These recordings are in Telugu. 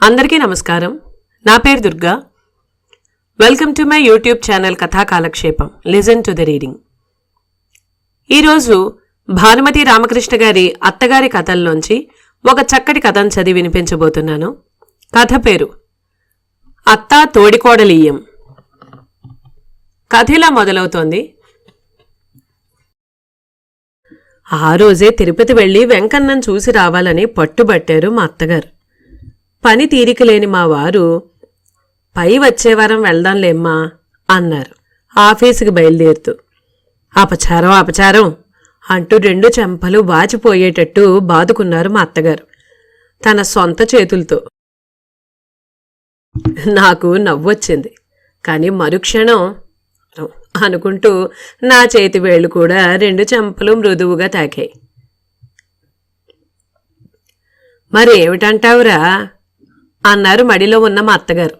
అందరికీ నమస్కారం. నా పేరు Durga. Welcome to my YouTube channel కథా కాలక్షేపం. Listen to the reading. ఈరోజు భానుమతి రామకృష్ణ గారి అత్తగారి కథల్లోంచి ఒక చక్కటి కథను చదివి వినిపించబోతున్నాను. కథ పేరు అత్తా తోడికోడలియ్యం. కథ ఇలా మొదలవుతోంది. ఆ రోజే తిరుపతి వెళ్లి వెంకన్నను చూసి రావాలని పట్టుబట్టారు మా అత్తగారు. పని తీరికలేని మా వారు పై వచ్చే వారం వెళ్దాంలేమ్మా అన్నారు ఆఫీసుకి బయలుదేరుతూ. అపచారం అపచారం అంటూ 2 చెంపలు వాచిపోయేటట్టు బాదుకున్నారు మా అత్తగారు తన సొంత చేతులతో. నాకు నవ్వొచ్చింది. కానీ మరుక్షణం అనుకుంటూ నా చేతి వేళ్లు కూడా 2 చెంపలు మృదువుగా తాకాయి. మరేమిటంటావురా అన్నారు మడిలో ఉన్న మా అత్తగారు.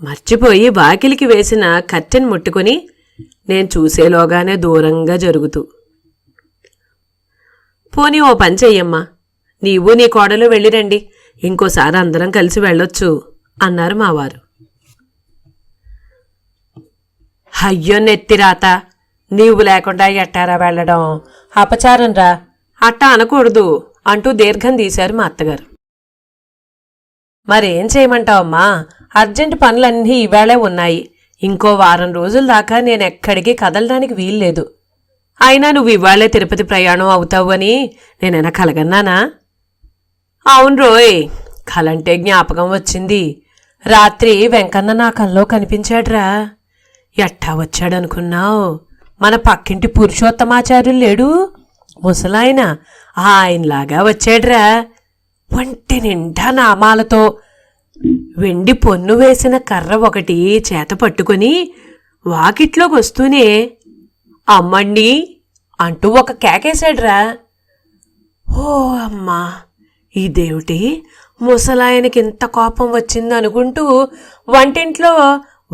మర్చిపోయి వాకిలికి వేసిన కర్టెన్ ముట్టుకుని నేను చూసేలోగానే దూరంగా జరుగుతూ, పోనీ ఓ పని చెయ్యమ్మా, నీవు నీ కోడలు వెళ్ళిరండి, ఇంకోసారి అందరం కలిసి వెళ్ళొచ్చు అన్నారు మావారు. అయ్యో నెత్తిరాత, నీవు లేకుండా ఎట్టారా వెళ్ళడం, అపచారం రా, అట్టా అనకూడదు అంటూ దీర్ఘం తీశారు మా అత్తగారు. మరేం చేయమంటావమ్మా, అర్జెంటు పనులన్నీ ఈవేళే ఉన్నాయి. ఇంకో వారం రోజుల దాకా నేనెక్కడికి కదలడానికి వీల్లేదు. అయినా నువ్వు ఇవాళే తిరుపతి ప్రయాణం అవుతావు అని నేనైనా కలగన్నానా? అవును రోయ్, కలంటే జ్ఞాపకం వచ్చింది. రాత్రి వెంకన్న నా కల్లో కనిపించాడ్రా. ఎట్టా వచ్చాడనుకున్నావు? మన పక్కింటి పురుషోత్తమాచార్యులు లేడు, ముసలాయన, ఆయనలాగా వచ్చాడ్రా. వంటి నిండా నామాలతో వెండి పొన్ను వేసిన కర్ర ఒకటి చేత పట్టుకుని వాకిట్లోకి వస్తూనే అమ్మండి అంటూ ఒక కేకేశాడ్రా. ఓ అమ్మా, ఇదేమిటి ముసలాయనకింత కోపం వచ్చిందనుకుంటూ వంటింట్లో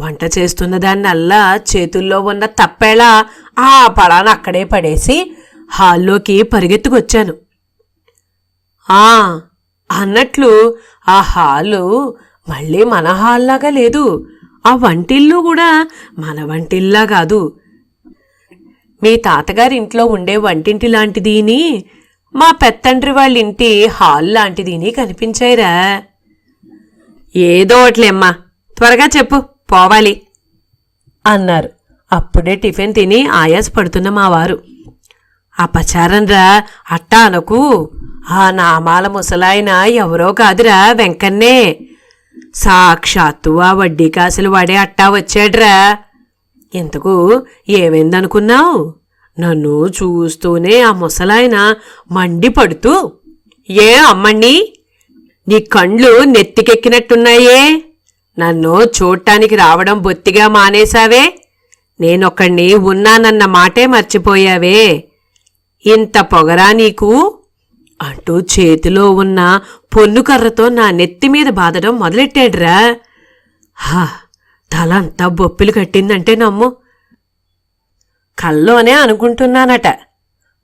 వంట చేస్తున్న దాన్నల్లా చేతుల్లో ఉన్న తప్పేళా ఆ పడాన అక్కడే పడేసి హాల్లోకి పరిగెత్తుకొచ్చాను. అన్నట్లు ఆ హాలు మళ్ళీ మన హాల్లాగా లేదు. ఆ వంటిల్లు కూడా మన వంటిల్లా కాదు. మీ తాతగారింట్లో ఉండే వంటింటి లాంటిదీని, మా పెత్తండ్రి వాళ్ళింటి హాల్ లాంటిదీని కనిపించాయిరా. ఏదో ఒకట్లేమ్మా, త్వరగా చెప్పు, పోవాలి అన్నారు అప్పుడే టిఫిన్ తిని ఆయాసపడుతున్న మా వారు. అపచారంరా, అట్టా అనకు. ఆ నామాల ముసలాయన ఎవరో కాదురా, వెంకన్నే. సాక్షాత్తు ఆ వడ్డీ కాసులు వాడే అట్టా వచ్చాడ్రా. ఇంతకు ఏమైందనుకున్నావు? నన్ను చూస్తూనే ఆ ముసలాయన మండిపడుతూ, ఏ అమ్మండి, నీ కండ్లు నెత్తికెక్కినట్టున్నాయే, నన్ను చూడటానికి రావడం బొత్తిగా మానేశావే, నేనొక్కడిని ఉన్నానన్న మాటే మర్చిపోయావే, ఇంత పొగరా నీకు అంటూ చేతిలో ఉన్న పొన్నుకర్రతో నా నెత్తిమీద బాదడం మొదలెట్టాడ్రా. తలంతా బొప్పిలు కట్టిందంటే నమ్ము. కల్లోనే అనుకుంటున్నానట,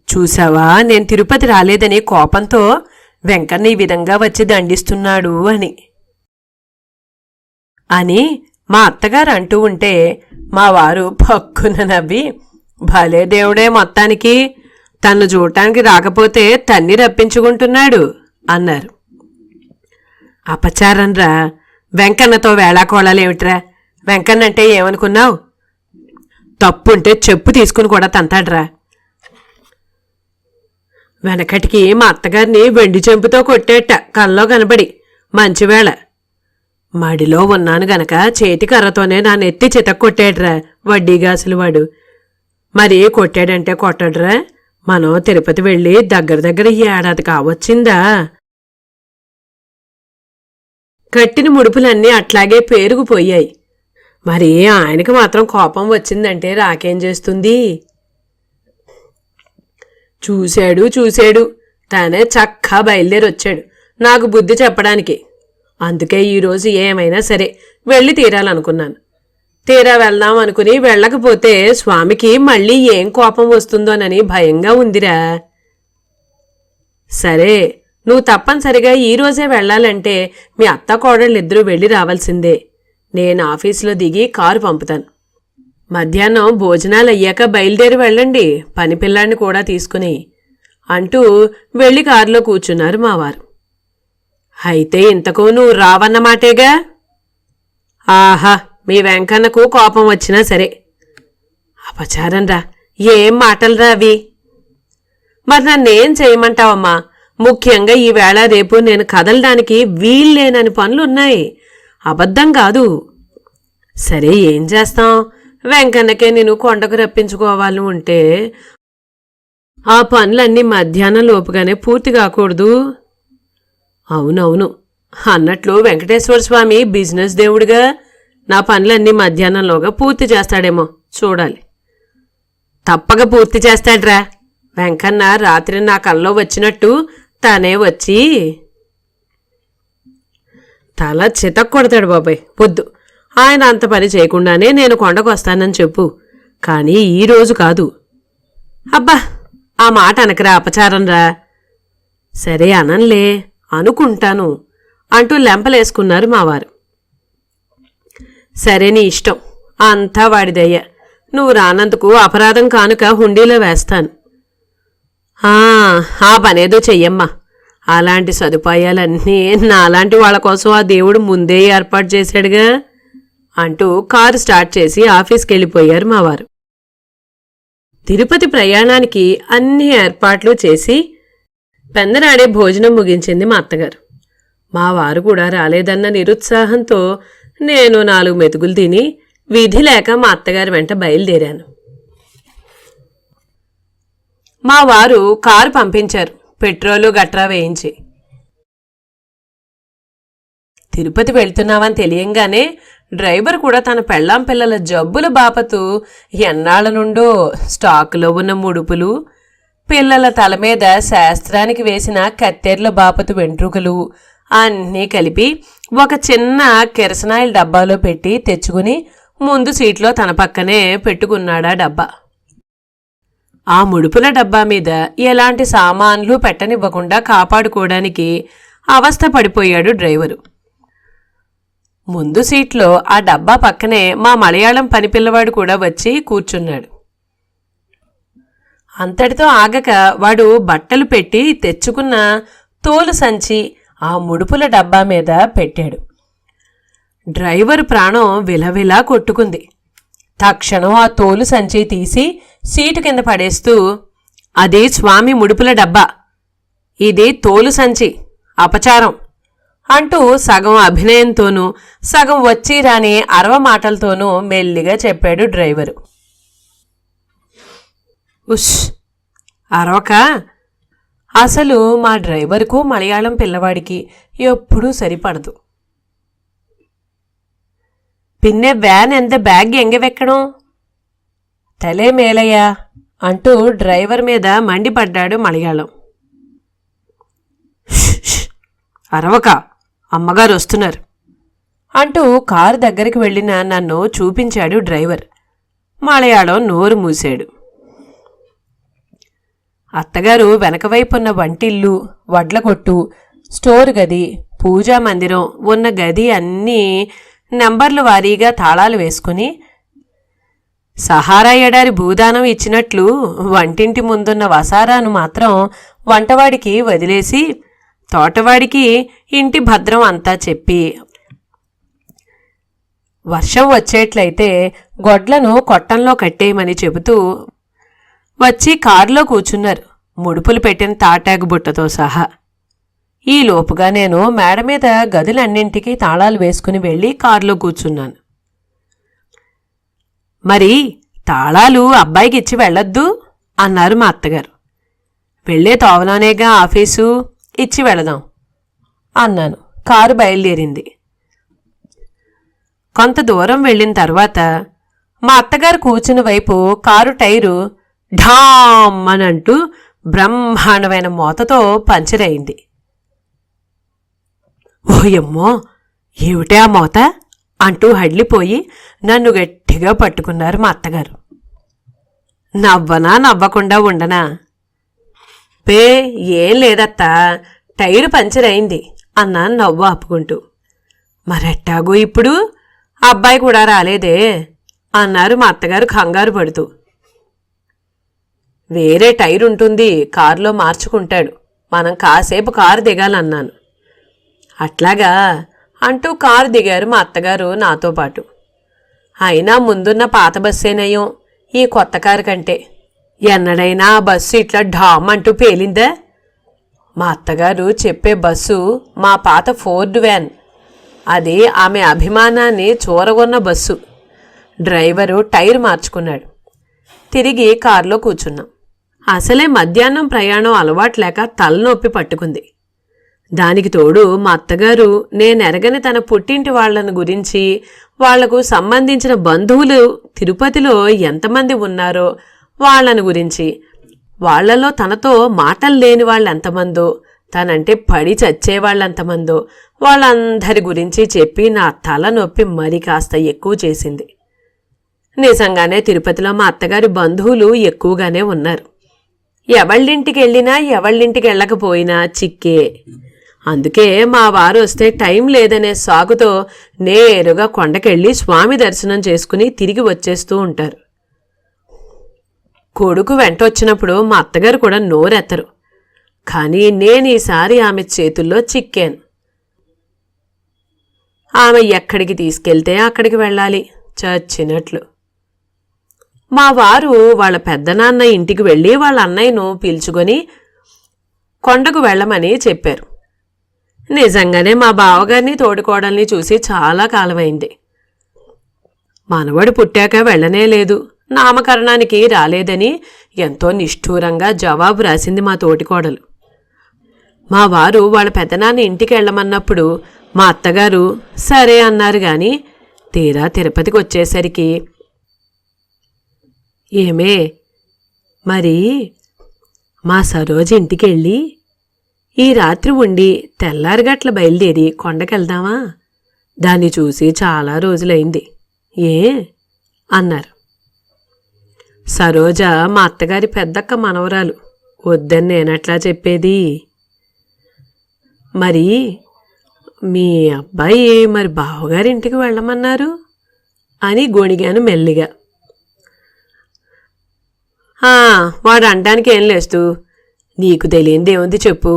చూసావా నేను తిరుపతి రాలేదని కోపంతో వెంకన్న ఈ విధంగా వచ్చి దండిస్తున్నాడు అని మా అత్తగారు అంటూ ఉంటే మా వారు పక్కున నవ్వి, భలే దేవుడే మొత్తానికి, తన్ను చూడటానికి రాకపోతే తన్ని రప్పించుకుంటున్నాడు అన్నారు. అపచారంరా, వెంకన్నతో వేళాకోళాలేమిట్రా? వెంకన్నంటే ఏమనుకున్నావు? తప్పుంటే చెప్పు తీసుకుని కూడా తంతాడ్రా. వెనకటికి మా అత్తగారిని వెండి చెంపుతో కొట్టేట కల్లో కనబడి, మంచివేళ మడిలో ఉన్నాను గనక చేతి కర్రతోనే నా నెత్తి చితక్కొట్టాడ్రా వడ్డీగాసులు వాడు. మరి కొట్టాడంటే కొట్టడ్రా. మనం తిరుపతి వెళ్ళి దగ్గర ఏడాది కావచ్చిందా. కట్టిన ముడుపులన్నీ అట్లాగే పేరుకుపోయాయి. మరి ఆయనకి మాత్రం కోపం వచ్చిందంటే రాకేం చేస్తుంది? చూశాడు, తానే చక్కా బయలుదేరొచ్చాడు నాకు బుద్ధి చెప్పడానికి. అందుకే ఈరోజు ఏమైనా సరే వెళ్ళి తీరాలనుకున్నాను. తీరా వెళ్దాం అనుకుని వెళ్ళకపోతే స్వామికి మళ్ళీ ఏం కోపం వస్తుందోనని భయంగా ఉందిరా. సరే, నువ్వు తప్పనిసరిగా ఈరోజే వెళ్లాలంటే మీ అత్త కోడళ్ళిద్దరూ వెళ్ళి రావాల్సిందే. నేను ఆఫీసులో దిగి కారు పంపుతాను. మధ్యాహ్నం భోజనాలయ్యాక బయలుదేరి వెళ్ళండి, పనిపిల్లాన్ని కూడా తీసుకుని అంటూ వెళ్ళి కారులో కూర్చున్నారు మావారు. అయితే ఇంతకు నువ్వు రావన్నమాటేగా? ఆహా, మీ వెంకన్నకు కోపం వచ్చినా సరే. అపచారంరా, ఏం మాటలురా అవి? మరి నన్నేం చేయమంటావమ్మా? ముఖ్యంగా ఈవేళ రేపు నేను కదలడానికి వీల్లేనని పనులున్నాయి. అబద్ధం కాదు. సరే, ఏం చేస్తాం? వెంకన్నకే నేను కొండకు రప్పించుకోవాలని ఉంటే ఆ పనులన్నీ మధ్యాహ్నం లోపుగానే పూర్తి కాకూడదు. అవునవును, అన్నట్లు వెంకటేశ్వర స్వామి బిజినెస్ దేవుడిగా నా పనులన్నీ మధ్యాహ్నంలోగా పూర్తి చేస్తాడేమో చూడాలి. తప్పక పూర్తి చేస్తాడ్రా. వెంకన్న రాత్రి నా కల్లో వచ్చినట్టు తనే వచ్చి తల చితక్కొడతాడు. బాబాయ్ వద్దు, ఆయన అంత పని చేయకుండానే నేను కొండకు వస్తానని చెప్పు, కానీ ఈరోజు కాదు. అబ్బా, ఆ మాట అనకరా, అపచారంరా. సరే అనంలే, అనుకుంటాను అంటూ లెంపలేసుకున్నారు మావారు. సరే, నీ ఇష్టం, అంతా వాడిదయ్యా. నువ్వు రానందుకు అపరాధం కానుక హుండీలో వేస్తాను. ఆ పనేదో చెయ్యమ్మా. అలాంటి సదుపాయాలన్నీ నాలాంటి వాళ్ళ కోసం ఆ దేవుడు ముందే ఏర్పాటు చేశాడుగా అంటూ కారు స్టార్ట్ చేసి ఆఫీస్కి వెళ్ళిపోయారు మావారు. తిరుపతి ప్రయాణానికి అన్ని ఏర్పాట్లు చేసి పెందనాడే భోజనం ముగించింది మా అత్తగారు. మా వారు కూడా రాలేదన్న నిరుత్సాహంతో నేను 4 మెతుకులు తిని విధి లేక మా అత్తగారి వెంట బయలుదేరాను. మా వారు కారు పంపించారు, పెట్రోలు గట్రా వేయించి. తిరుపతి వెళ్తున్నామని తెలియంగానే డ్రైవర్ కూడా తన పెళ్ళాం పిల్లల జబ్బుల బాపతు ఎన్నాళ్ల నుండో స్టాకులో ఉన్న ముడుపులు, పిల్లల తల మీద శాస్త్రానికి వేసిన కత్తెర్ల బాపతు వెంట్రుకలు అన్నీ కలిపి ఒక చిన్న కిరసనాయిల్ డబ్బాలో పెట్టి తెచ్చుకుని ముందు సీట్లో తన పక్కనే పెట్టుకున్నాడా డబ్బా. ఆ ముడుపుల డబ్బా మీద ఎలాంటి సామాన్లు పెట్టనివ్వకుండా కాపాడుకోవడానికి అవస్థ పడిపోయాడు డ్రైవరు. ముందు సీట్లో ఆ డబ్బా పక్కనే మా మలయాళం పనిపిల్లవాడు కూడా వచ్చి కూర్చున్నాడు. అంతటితో ఆగక వాడు బట్టలు పెట్టి తెచ్చుకున్న తోలు సంచి ఆ ముడుపుల డబ్బా మీద పెట్టాడు. డ్రైవర్ ప్రాణం విలవిలా కొట్టుకుంది. తక్షణం ఆ తోలు సంచి తీసి సీటు కింద పడేస్తూ, అది స్వామి ముడుపుల డబ్బా, ఇది తోలు సంచి, అపచారం అంటూ సగం అభినయంతోనూ సగం వచ్చి రాని అరవ మాటలతోనూ మెల్లిగా చెప్పాడు డ్రైవరు. ఉష్, అరవక. అసలు మా డ్రైవర్కు మలయాళం పిల్లవాడికి ఎప్పుడూ సరిపడదు. పిన్నె వ్యాన్ ఎంత బ్యాగ్ ఎంగ వెక్కడం తలే మేలయ్యా అంటూ డ్రైవర్ మీద మండిపడ్డాడు మలయాళం. అరవక, అమ్మగారు వస్తున్నారు అంటూ కారు దగ్గరికి వెళ్ళిన నన్ను చూపించాడు డ్రైవర్. మలయాళం నోరు మూశాడు. అత్తగారు వెనకవైపున్న వంటిల్లు, వడ్లకొట్టు, స్టోర్ గది, పూజా మందిరం ఉన్న గది అన్నీ నెంబర్లు వారీగా తాళాలు వేసుకుని సహారా ఎడారి భూదానం ఇచ్చినట్లు వంటింటి ముందున్న వసారాను మాత్రం వంటవాడికి వదిలేసి తోటవాడికి ఇంటి భద్రం అంతా చెప్పి, వర్షం వచ్చేట్లయితే గొడ్లను కొట్టంలో కట్టేయమని చెబుతూ వచ్చి కారులో కూర్చున్నారు, ముడుపులు పెట్టిన తాటాకు బుట్టతో సహా. ఈ లోపుగా నేను మేడ మీద గదులన్నింటికీ తాళాలు వేసుకుని వెళ్ళి కారులో కూర్చున్నాను. మరి తాళాలు అబ్బాయికి ఇచ్చి వెళ్ళొద్దు అన్నారు మా అత్తగారు. వెళ్లే తోవలోనేగా ఆఫీసు, ఇచ్చి వెళదాం అన్నాను. కారు బయలుదేరింది. కొంత దూరం వెళ్ళిన తర్వాత మా అత్తగారు కూర్చున్న వైపు కారు టైరు ఢామ్ అనంటూ బ్రహ్మాండమైన మోతతో పంచర్ అయింది. ఓయమ్మో, ఏమిటే ఆ మోత అంటూ హడ్లిపోయి నన్ను గట్టిగా పట్టుకున్నారు మా అత్తగారు. నవ్వనా నవ్వకుండా ఉండనా? ఏం లేదత్తా, టైరు పంచర్ అయింది అన్నాను నవ్వు ఆపుకుంటూ. మరెట్టాగో ఇప్పుడు? అబ్బాయి కూడా రాలేదే అన్నారు మా అత్తగారు కంగారు పడుతూ. వేరే టైరు ఉంటుంది, కారులో మార్చుకుంటాడు, మనం కాసేపు కారు దిగాలన్నాను. అట్లాగా అంటూ కారు దిగారు మా అత్తగారు నాతో పాటు. అయినా ముందున్న పాత బస్సేనయం ఈ కొత్త కారు కంటే. ఎన్నడైనా ఆ బస్సు ఇట్లా ఢామ్ అంటూ పేలిందా? మా అత్తగారు చెప్పే బస్సు మా పాత ఫోర్డ్ వ్యాన్. అది ఆమె అభిమానాన్ని చూరగొన్న బస్సు. డ్రైవరు టైర్ మార్చుకున్నాడు. తిరిగి కారులో కూర్చున్నాం. అసలే మధ్యాహ్నం ప్రయాణం అలవాట్లేక తలనొప్పి పట్టుకుంది. దానికి తోడు మా అత్తగారు నేనెరగని తన పుట్టింటి వాళ్లను గురించి, వాళ్లకు సంబంధించిన బంధువులు తిరుపతిలో ఎంతమంది ఉన్నారో వాళ్లను గురించి, వాళ్లలో తనతో మాటలు లేని వాళ్ళెంతమందో, తనంటే పడి చచ్చేవాళ్ళెంతమందో వాళ్ళందరి గురించి చెప్పి నా తలనొప్పి మరి కాస్త ఎక్కువ చేసింది. నిజంగానే తిరుపతిలో మా అత్తగారి బంధువులు ఎక్కువగానే ఉన్నారు. ఎవళ్ళింటికి వెళ్ళినా ఎవళ్ళింటికి వెళ్ళకపోయినా చిక్కే. అందుకే మా వారు వస్తే టైం లేదనే సాగుతో నేరుగా కొండకెళ్ళి స్వామి దర్శనం చేసుకుని తిరిగి వచ్చేస్తూ ఉంటారు. కొడుకు వెంటొచ్చినప్పుడు మా అత్తగారు కూడా నోరెత్తరు. కానీ నేను ఈసారి ఆమె చేతుల్లో చిక్కాను. ఆమె ఎక్కడికి తీసుకెళ్తే అక్కడికి వెళ్ళాలి చచ్చినట్లు. మా వారు వాళ్ళ పెద్దనాన్న ఇంటికి వెళ్ళి వాళ్ళ అన్నయ్యను పిలుచుకొని కొండకు వెళ్ళమని చెప్పారు. నిజంగానే మా బావగారిని తోడుకోడల్ని చూసి చాలా కాలమైంది. మనవడు పుట్టాక వెళ్ళనే లేదు, నామకరణానికి రాలేదని ఎంతో నిష్ఠూరంగా జవాబు రాసింది మా తోటికోడలు. మా వారు వాళ్ళ పెద్దనాన్న ఇంటికి వెళ్ళమన్నప్పుడు మా అత్తగారు సరే అన్నారు. గాని తీరా తిరుపతికి వచ్చేసరికి, ఏమే మరి మా సరోజ ఇంటికెళ్ళి ఈ రాత్రి ఉండి తెల్లారిగట్ల బయలుదేరి కొండకెళ్దామా? దాన్ని చూసి చాలా రోజులైంది ఏ అన్నారు. సరోజ మా అత్తగారి పెద్దక్క మనవరాలు. వద్దని నేనట్లా చెప్పేది. మరి మీ అబ్బాయి మరి బావగారింటికి వెళ్ళమన్నారు అని గొణిగాను మెల్లిగా. వాడు అనడానికి ఏం లేస్తూ, నీకు తెలియందేముంది చెప్పు.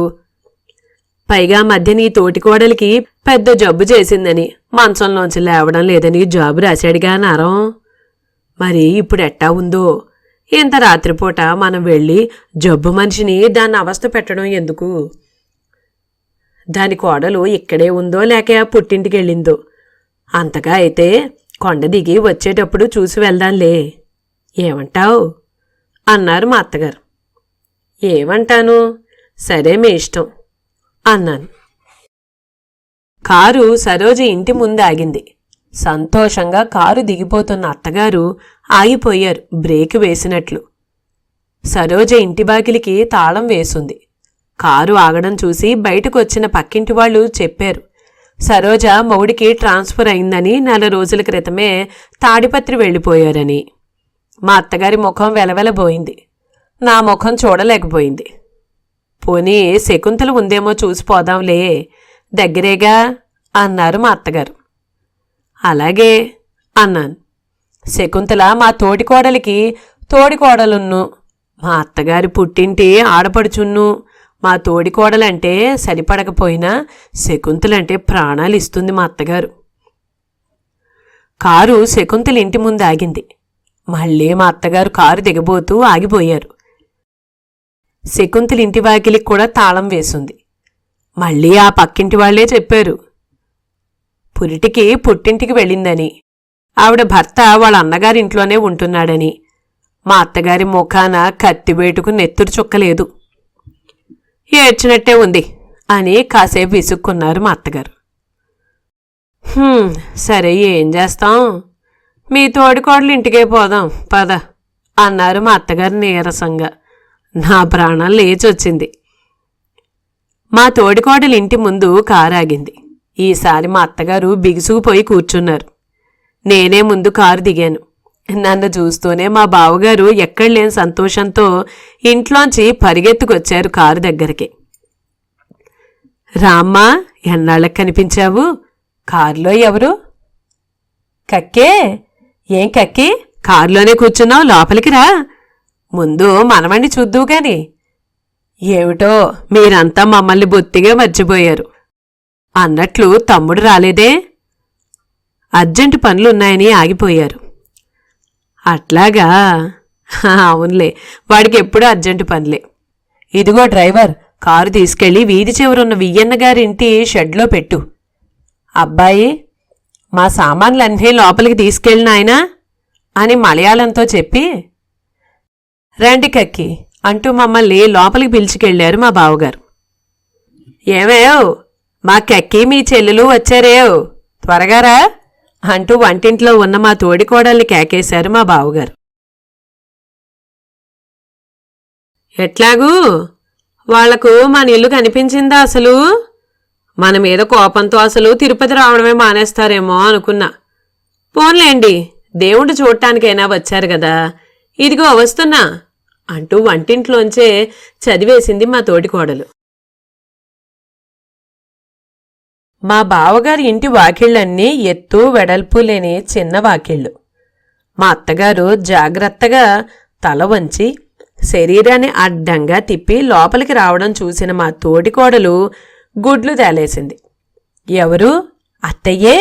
పైగా మధ్య నీ తోటికోడలికి పెద్ద జబ్బు చేసిందని, మంచంలోంచి లేవడం లేదని జాబు రాశాడుగా నరం. మరి ఇప్పుడెట్టా ఉందో? ఇంత రాత్రిపూట మనం వెళ్ళి జబ్బు మనిషిని దాన్ని అవస్థ పెట్టడం ఎందుకు? దాని కోడలు ఇక్కడే ఉందో లేక పుట్టింటికి వెళ్ళిందో? అంతగా అయితే కొండ దిగి వచ్చేటప్పుడు చూసి వెళ్దాంలే, ఏమంటావు అన్నారు మా అత్తగారు. ఏమంటాను, సరే మీ ఇష్టం అన్నాను. కారు సరోజ ఇంటి ముందు ఆగింది. సంతోషంగా కారు దిగిపోతున్న అత్తగారు ఆగిపోయారు బ్రేక్ వేసినట్లు. సరోజ ఇంటి బాగిలికి తాళం వేసుంది. కారు ఆగడం చూసి బయటకు వచ్చిన పక్కింటి వాళ్ళు చెప్పారు, సరోజ మౌడికి ట్రాన్స్ఫర్ అయిందని 4 రోజుల క్రితమే తాడిపత్రి వెళ్ళిపోయారని. మా అత్తగారి ముఖం వెలవెలబోయింది. నా ముఖం చూడలేకపోయింది. పోనీ శకుంతల ఉందేమో చూసిపోదాంలే, దగ్గరేగా అన్నారు మా అత్తగారు. అలాగే అన్నాను. శకుంతల మా తోటికోడలికి తోడికోడలున్ను, మా అత్తగారి పుట్టింటి ఆడపడుచున్ను. మా తోడికోడలంటే సరిపడకపోయినా శకుంతలంటే ప్రాణాలు ఇస్తుంది మా అత్తగారు. కారు శకుంతల ఇంటి ముందు ఆగింది. మళ్ళీ మా అత్తగారు కారు దిగబోతూ ఆగిపోయారు. శకుంతల ఇంటి వాకిలికి కూడా తాళం వేసుంది. మళ్ళీ ఆ పక్కింటి వాళ్లే చెప్పారు, పురిటికి పుట్టింటికి వెళ్ళిందని, ఆవిడ భర్త వాళ్ళ అన్నగారింట్లోనే ఉంటున్నాడని. మా అత్తగారి ముఖాన కత్తివేటుకు నెత్తురు చుక్కలేదు. ఏడ్చినట్టే ఉంది అని కాసేపు విసుక్కున్నారు మా అత్తగారు. సరే ఏం చేస్తాం, మీ తోడికోడలు ఇంటికే పోదాం పద అన్నారు మా అత్తగారు నీరసంగా. నా ప్రాణం లేచొచ్చింది. మా తోడికోడలు ఇంటి ముందు కారాగింది. ఈసారి మా అత్తగారు బిగుసుకుపోయి కూర్చున్నారు. నేనే ముందు కారు దిగాను. నన్ను చూస్తూనే మా బావగారు ఎక్కడలేని సంతోషంతో ఇంట్లోంచి పరిగెత్తుకొచ్చారు కారు దగ్గరికి. రామ్మా, ఎన్నాళ్ళకి కనిపించావు? కారులో ఎవరు? కక్కే, ఏం కక్కి కారులోనే కూర్చున్నావు? లోపలికి రా, ముందు మనవణ్ణి చూద్దువు గాని. ఏమిటో మీరంతా మమ్మల్ని బొత్తిగా మర్చిపోయారు. అన్నట్లు తమ్ముడు రాలేదే? అర్జెంటు పనులున్నాయని ఆగిపోయారు. అట్లాగా, అవునులే, వాడికి ఎప్పుడూ అర్జెంటు పనులే. ఇదిగో డ్రైవర్, కారు తీసుకెళ్లి వీధి చివరున్న వియ్యన్న గారింటి షెడ్లో పెట్టు. అబ్బాయి, మా సామాన్లన్నీ లోపలికి తీసుకెళ్ళినాయనా అని మలయాళంతో చెప్పి, రండి కక్కి అంటూ మమ్మల్ని లోపలికి పిలిచికెళ్లారు మా బావగారు. ఏమేవ్, మా కక్కి మీ చెల్లెలు వచ్చారేవ్, త్వరగారా అంటూ వంటింట్లో ఉన్న మా తోడికోడల్ని కేకేశారు మా బావగారు. ఎట్లాగూ వాళ్లకు మన ఇల్లు కనిపించిందా అసలు? మన మీద కోపంతో అసలు తిరుపతి రావడమే మానేస్తారేమో అనుకున్నా. పోన్లేండి, దేవుడు చూడటానికైనా వచ్చారు కదా, ఇదిగో వస్తున్నా అంటూ వంటింట్లోంచే చదివేసింది మా తోటికోడలు. మా బావగారి ఇంటి వాకిళ్లన్నీ ఎత్తు వెడల్పు లేని చిన్న వాకిళ్లు. మా అత్తగారు జాగ్రత్తగా తల వంచి శరీరాన్ని అడ్డంగా తిప్పి లోపలికి రావడం చూసిన మా తోటికోడలు గుడ్లు తేలేసింది. ఎవరు? అత్తయ్యే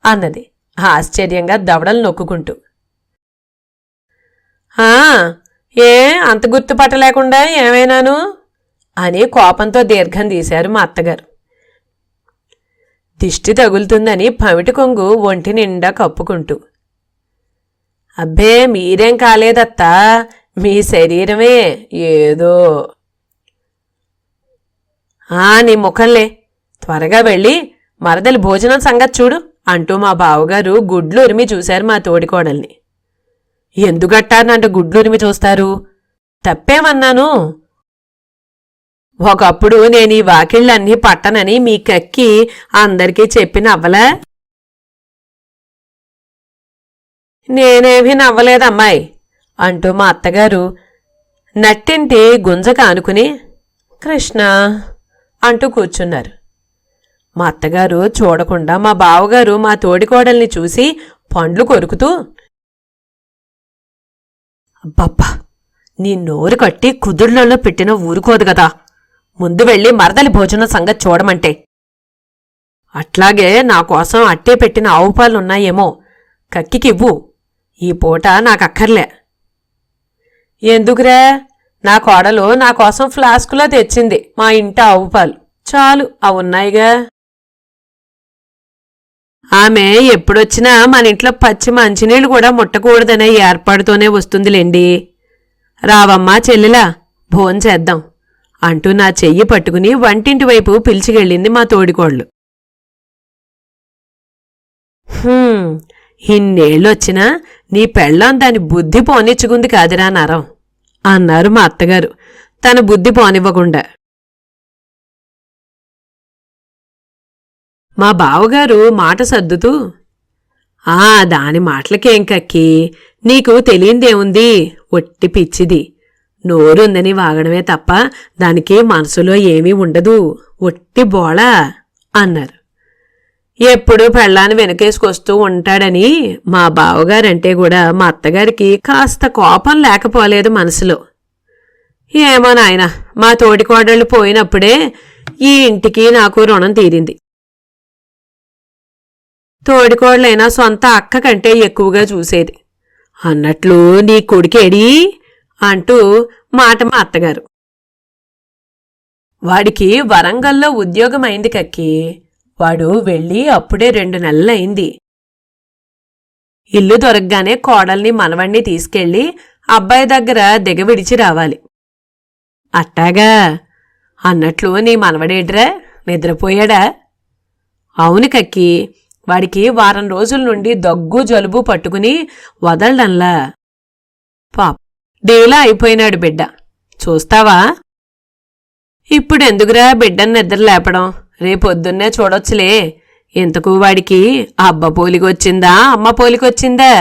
అన్నది ఆశ్చర్యంగా దవడలు నొక్కుంటూ. ఏ అంత గుర్తుపట్టలేకుండా ఏమైనాను అని కోపంతో దీర్ఘం తీశారు మా అత్తగారు. దిష్టి తగులుతుందని పమిటి కొంగు ఒంటి నిండా కప్పుకుంటూ. అబ్బే, మీరేం కాలేదత్తా, మీ శరీరమే ఏదో. నీ ముఖంలే, త్వరగా వెళ్ళి మరదలి భోజనం సంగతి చూడు అంటూ మా బావగారు గుడ్లు ఉరిమి చూశారు మా తోడికోడల్ని. ఎందుకట్టానంటే గుడ్లు ఉరిమి చూస్తారు? తప్పేమన్నాను? ఒకప్పుడు నేను ఈ వాకిళ్ళన్నీ పట్టనని మీ కక్కి అందరికీ చెప్పి నవ్వలా? నేనేమీ నవ్వలేదమ్మాయి అంటూ మా అత్తగారు నట్టింటి గుంజక ఆనుకుని కృష్ణ అంటూ కూర్చున్నారు. మా అత్తగారు చూడకుండా మా బావగారు మా తోడికోడల్ని చూసి పండ్లు కొరుకుతూ, అబ్బబ్బా, నీ నోరు కట్టి కుదుళ్లలో పెట్టిన ఊరుకోదు గదా, ముందు వెళ్ళి మరదలి భోజనం సంగతి చూడమంటే. అట్లాగే నా కోసం అట్టే పెట్టిన ఆవుపాలున్నాయేమో కక్కికివ్వు, ఈ పూట నాకక్కర్లే. ఎందుకురా, నా కోడలు నా కోసం ఫ్లాస్కులో తెచ్చింది మా ఇంటి ఆవుపాలు, చాలు, అవున్నాయిగా. ఆమె ఎప్పుడొచ్చినా మన ఇంట్లో పచ్చి మంచినీళ్ళు కూడా ముట్టకూడదనే ఏర్పాటుతోనే వస్తుందిలేండి. రావమ్మా చెల్లెలా, భోంచేద్దాం అంటూ నా చెయ్యి పట్టుకుని వంటింటి వైపు పిలిచికెళ్ళింది మా తోడికోళ్లు. ఇన్నేళ్ళొచ్చినా నీ పెళ్ళాం దాని బుద్ధి పోనిచ్చుకుంది కాదురా నరం అన్నారు మా అత్తగారు తన బుద్ధి పోనివ్వకుండా. మా బావగారు మాట సర్దుతూ, దాని మాటలకేం కక్కి, నీకు తెలియందేముంది, ఒట్టి పిచ్చిది, నోరుందని వాగడమే తప్ప దానికి మనసులో ఏమీ ఉండదు, ఒట్టి బోళా అన్నారు. ఎప్పుడూ పెళ్ళాన్ని వెనకేసుకొస్తూ ఉంటాడని మా బావగారంటే కూడా మా అత్తగారికి కాస్త కోపం లేకపోలేదు మనసులో. ఏమో నాయనా, మా తోటికోడళ్ళు పోయినప్పుడే ఈ ఇంటికి నాకు రుణం తీరింది. తోడికోడలైనా సొంత అక్క కంటే ఎక్కువగా చూసేది. అన్నట్లు నీ కొడుకేడి అంటూ మాట మా అత్తగారు. వాడికి వరంగల్లో ఉద్యోగమైంది కక్కి, వాడు వెళ్ళి అప్పుడే 2 నెలలైంది. ఇల్లు దొరకగానే కోడల్ని మనవణ్ణి తీసుకెళ్లి అబ్బాయి దగ్గర దిగవిడిచి రావాలి. అట్టాగా, అన్నట్లు నీ మనవడేడ్రా, నిద్రపోయాడా? అవును కక్కి, వాడికి వారం రోజుల నుండి దగ్గు జలుబు పట్టుకుని వదలడంలా. పాప డేలా అయిపోయినాడు బిడ్డ, చూస్తావా? ఇప్పుడెందుకురా బిడ్డని నిద్ర లేపడం, రేపొద్దున్నే చూడొచ్చులే. ఇంతకు వాడికి అబ్బ పోలికొచ్చిందా అమ్మ పోలికొచ్చిందా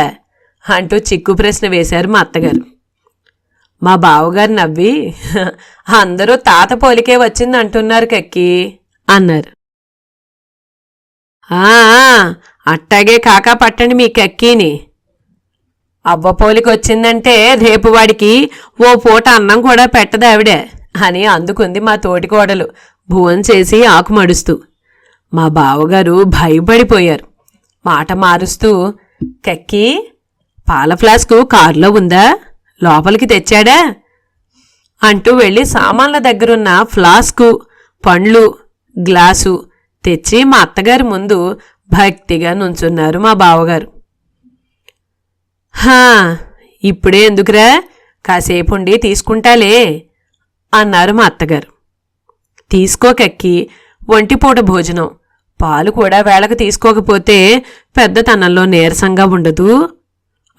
అంటూ చిక్కు ప్రశ్న వేశారు మా అత్తగారు. మా బావగారు నవ్వి, అందరూ తాత పోలికే వచ్చిందంటున్నారు కక్కి అన్నారు. ఆ అట్టాగే కాకా పట్టండి మీ కక్కీని. అవ్వపోలికొచ్చిందంటే రేపు వాడికి ఓ పూట అన్నం కూడా పెట్టదావిడే అని అందుకుంది మా తోటికోడలు భువంచేసి ఆకుమడుస్తూ. మా బావగారు భయపడిపోయారు. మాట మారుస్తూ, కక్కీ, పాల ఫ్లాస్కు కారులో ఉందా, లోపలికి తెచ్చాడా అంటూ వెళ్ళి సామాన్ల దగ్గరున్న ఫ్లాస్కు, పండ్లు, గ్లాసు తెచ్చి మా అత్తగారి ముందు భక్తిగా నుంచున్నారు మా బావగారు. హా, ఇప్పుడే ఎందుకురా, కాసేపుండి తీసుకుంటాలే అన్నారు మా అత్తగారు. తీసుకోకక్కి, ఒంటిపూట భోజనం, పాలు కూడా వేళకు తీసుకోకపోతే పెద్దతనంలో నీరసంగా ఉండదు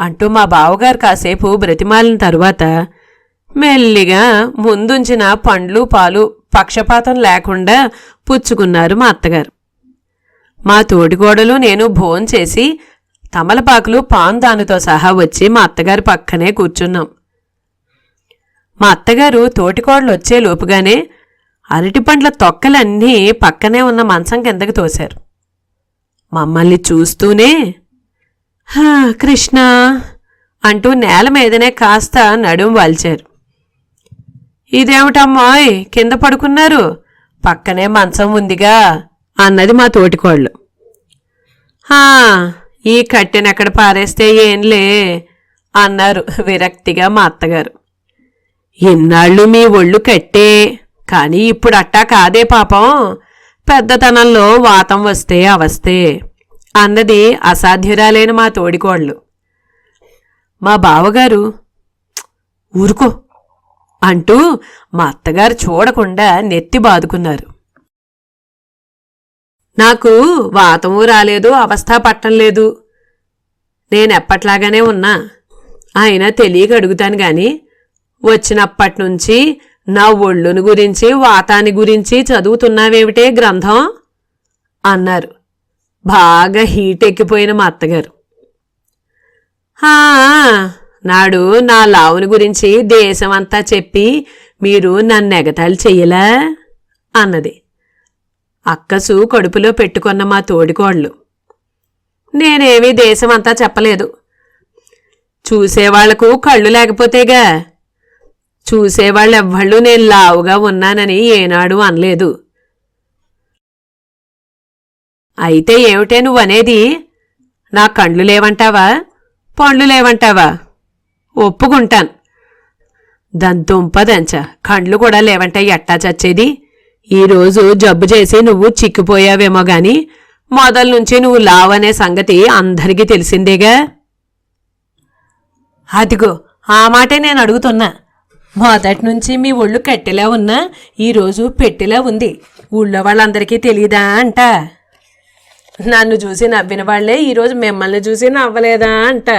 అంటూ మా బావగారు కాసేపు బ్రతిమాలిన తరువాత మెల్లిగా ముందుంచిన పండ్లు పాలు పక్షపాతం లేకుండా పుచ్చుకున్నారు మా అత్తగారు. మా తోటికోడలు నేను భోంచేసి తమలపాకులు పాందానుతో సహా వచ్చి మా అత్తగారి పక్కనే కూర్చున్నాం. మా అత్తగారు తోటికోడలు వచ్చే లోపుగానే అరటిపండ్ల తొక్కలన్నీ పక్కనే ఉన్న మంచం కిందకి తోశారు. మమ్మల్ని చూస్తూనే కృష్ణ అంటూ నేల మీదనే కాస్త నడుం వాల్చారు. ఇదేమిటమ్మాయ్ కింద పడుకున్నారు, పక్కనే మంచం ఉందిగా అన్నది మా తోటికోళ్ళు. ఈ కట్టెనెక్కడ పారేస్తే ఏంలే అన్నారు విరక్తిగా మా అత్తగారు. ఇన్నాళ్ళు మీ ఒళ్ళు కట్టే, కాని ఇప్పుడు అట్టా కాదే పాపం, పెద్దతనంలో వాతం వస్తే అవస్తే అన్నది అసాధ్యురాలేని మా తోడికోళ్ళు. మా బావగారు ఊరుకో అంటూ మా అత్తగారు చూడకుండా నెత్తి బాదుకున్నారు. నాకు వాతము రాలేదు, అవస్థ పట్టం లేదు, నేనెప్పట్లాగానే ఉన్నా, అయినా తెలియక అడుగుతాను గాని వచ్చినప్పటినుంచి నా ఒళ్ళుని గురించి వాతాన్ని గురించి చదువుతున్నావేమిటే గ్రంథం అన్నారు బాగా హీట్ ఎక్కిపోయిన మా అత్తగారు. నాడు నా లావుని గురించి దేశమంతా చెప్పి మీరు నన్ను ఎగతాళి చెయ్యలా అన్నది అక్కసు కడుపులో పెట్టుకున్న మా తోడికోళ్ళు. నేనేమీ దేశమంతా చెప్పలేదు, చూసేవాళ్లకు కళ్ళు లేకపోతేగా, చూసేవాళ్ళెవ్వళ్ళు నేను లావుగా ఉన్నానని ఏనాడు అనలేదు. అయితే ఏమిటే నువ్వనేది, నా కండ్లు లేవంటావా, పండ్లు లేవంటావా? ఒప్పుకుంటాను, దంతుంపదంచ కండ్లు కూడా లేవంటే ఎట్టా చచ్చేది? ఈరోజు జబ్బు చేసి నువ్వు చిక్కిపోయావేమో గాని మొదల నుంచి నువ్వు లావనే సంగతి అందరికీ తెలిసిందేగా. అదిగో ఆ మాటే నేను అడుగుతున్నా, మొదటి నుంచి మీ ఒళ్ళు కట్టెలా ఉన్నా ఈరోజు పెట్టెలా ఉంది, ఊళ్ళో వాళ్ళందరికీ తెలియదా అంట. నన్ను చూసి నవ్విన వాళ్లే ఈరోజు మిమ్మల్ని చూసి నవ్వలేదా అంట.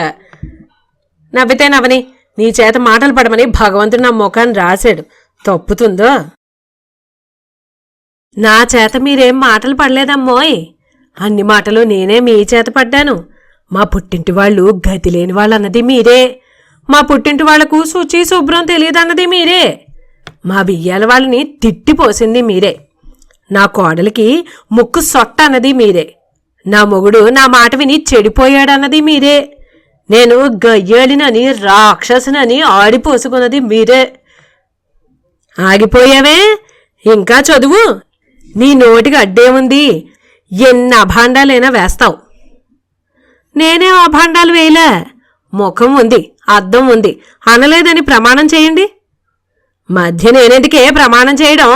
నవ్వితే నవ్వని, నీ చేత మాటలు పడమని భగవంతుడు నా ముఖాన్ని రాశాడు, తప్పుతుందో? నా చేత మీరేం మాటలు పడలేదమ్మోయ్, అన్ని మాటలు నేనే మీ చేత పడ్డాను. మా పుట్టింటి వాళ్ళు గతి లేని వాళ్ళన్నది మీరే, మా పుట్టింటి వాళ్లకు శుచి శుభ్రం తెలియదన్నది మీరే, మా బియ్యాల వాళ్ళని తిట్టిపోసింది మీరే, నా కోడలికి ముక్కు సొట్ట అన్నది మీరే, నా మొగుడు నా మాట విని చెడిపోయాడన్నది మీరే, నేను గయ్యాలినని రాక్షసునని ఆడిపోసుకున్నది మీరే. ఆగిపోయావే, ఇంకా చదువు, నీ నోటికి అడ్డేముంది, ఎన్ని అభాండాలైనా వేస్తావు. నేనేం అభాండాలు వేయలే, ముఖం ఉంది, అద్దం ఉంది, అనలేదని ప్రమాణం చేయండి. మధ్య నేనెందుకే ప్రమాణం చేయడం?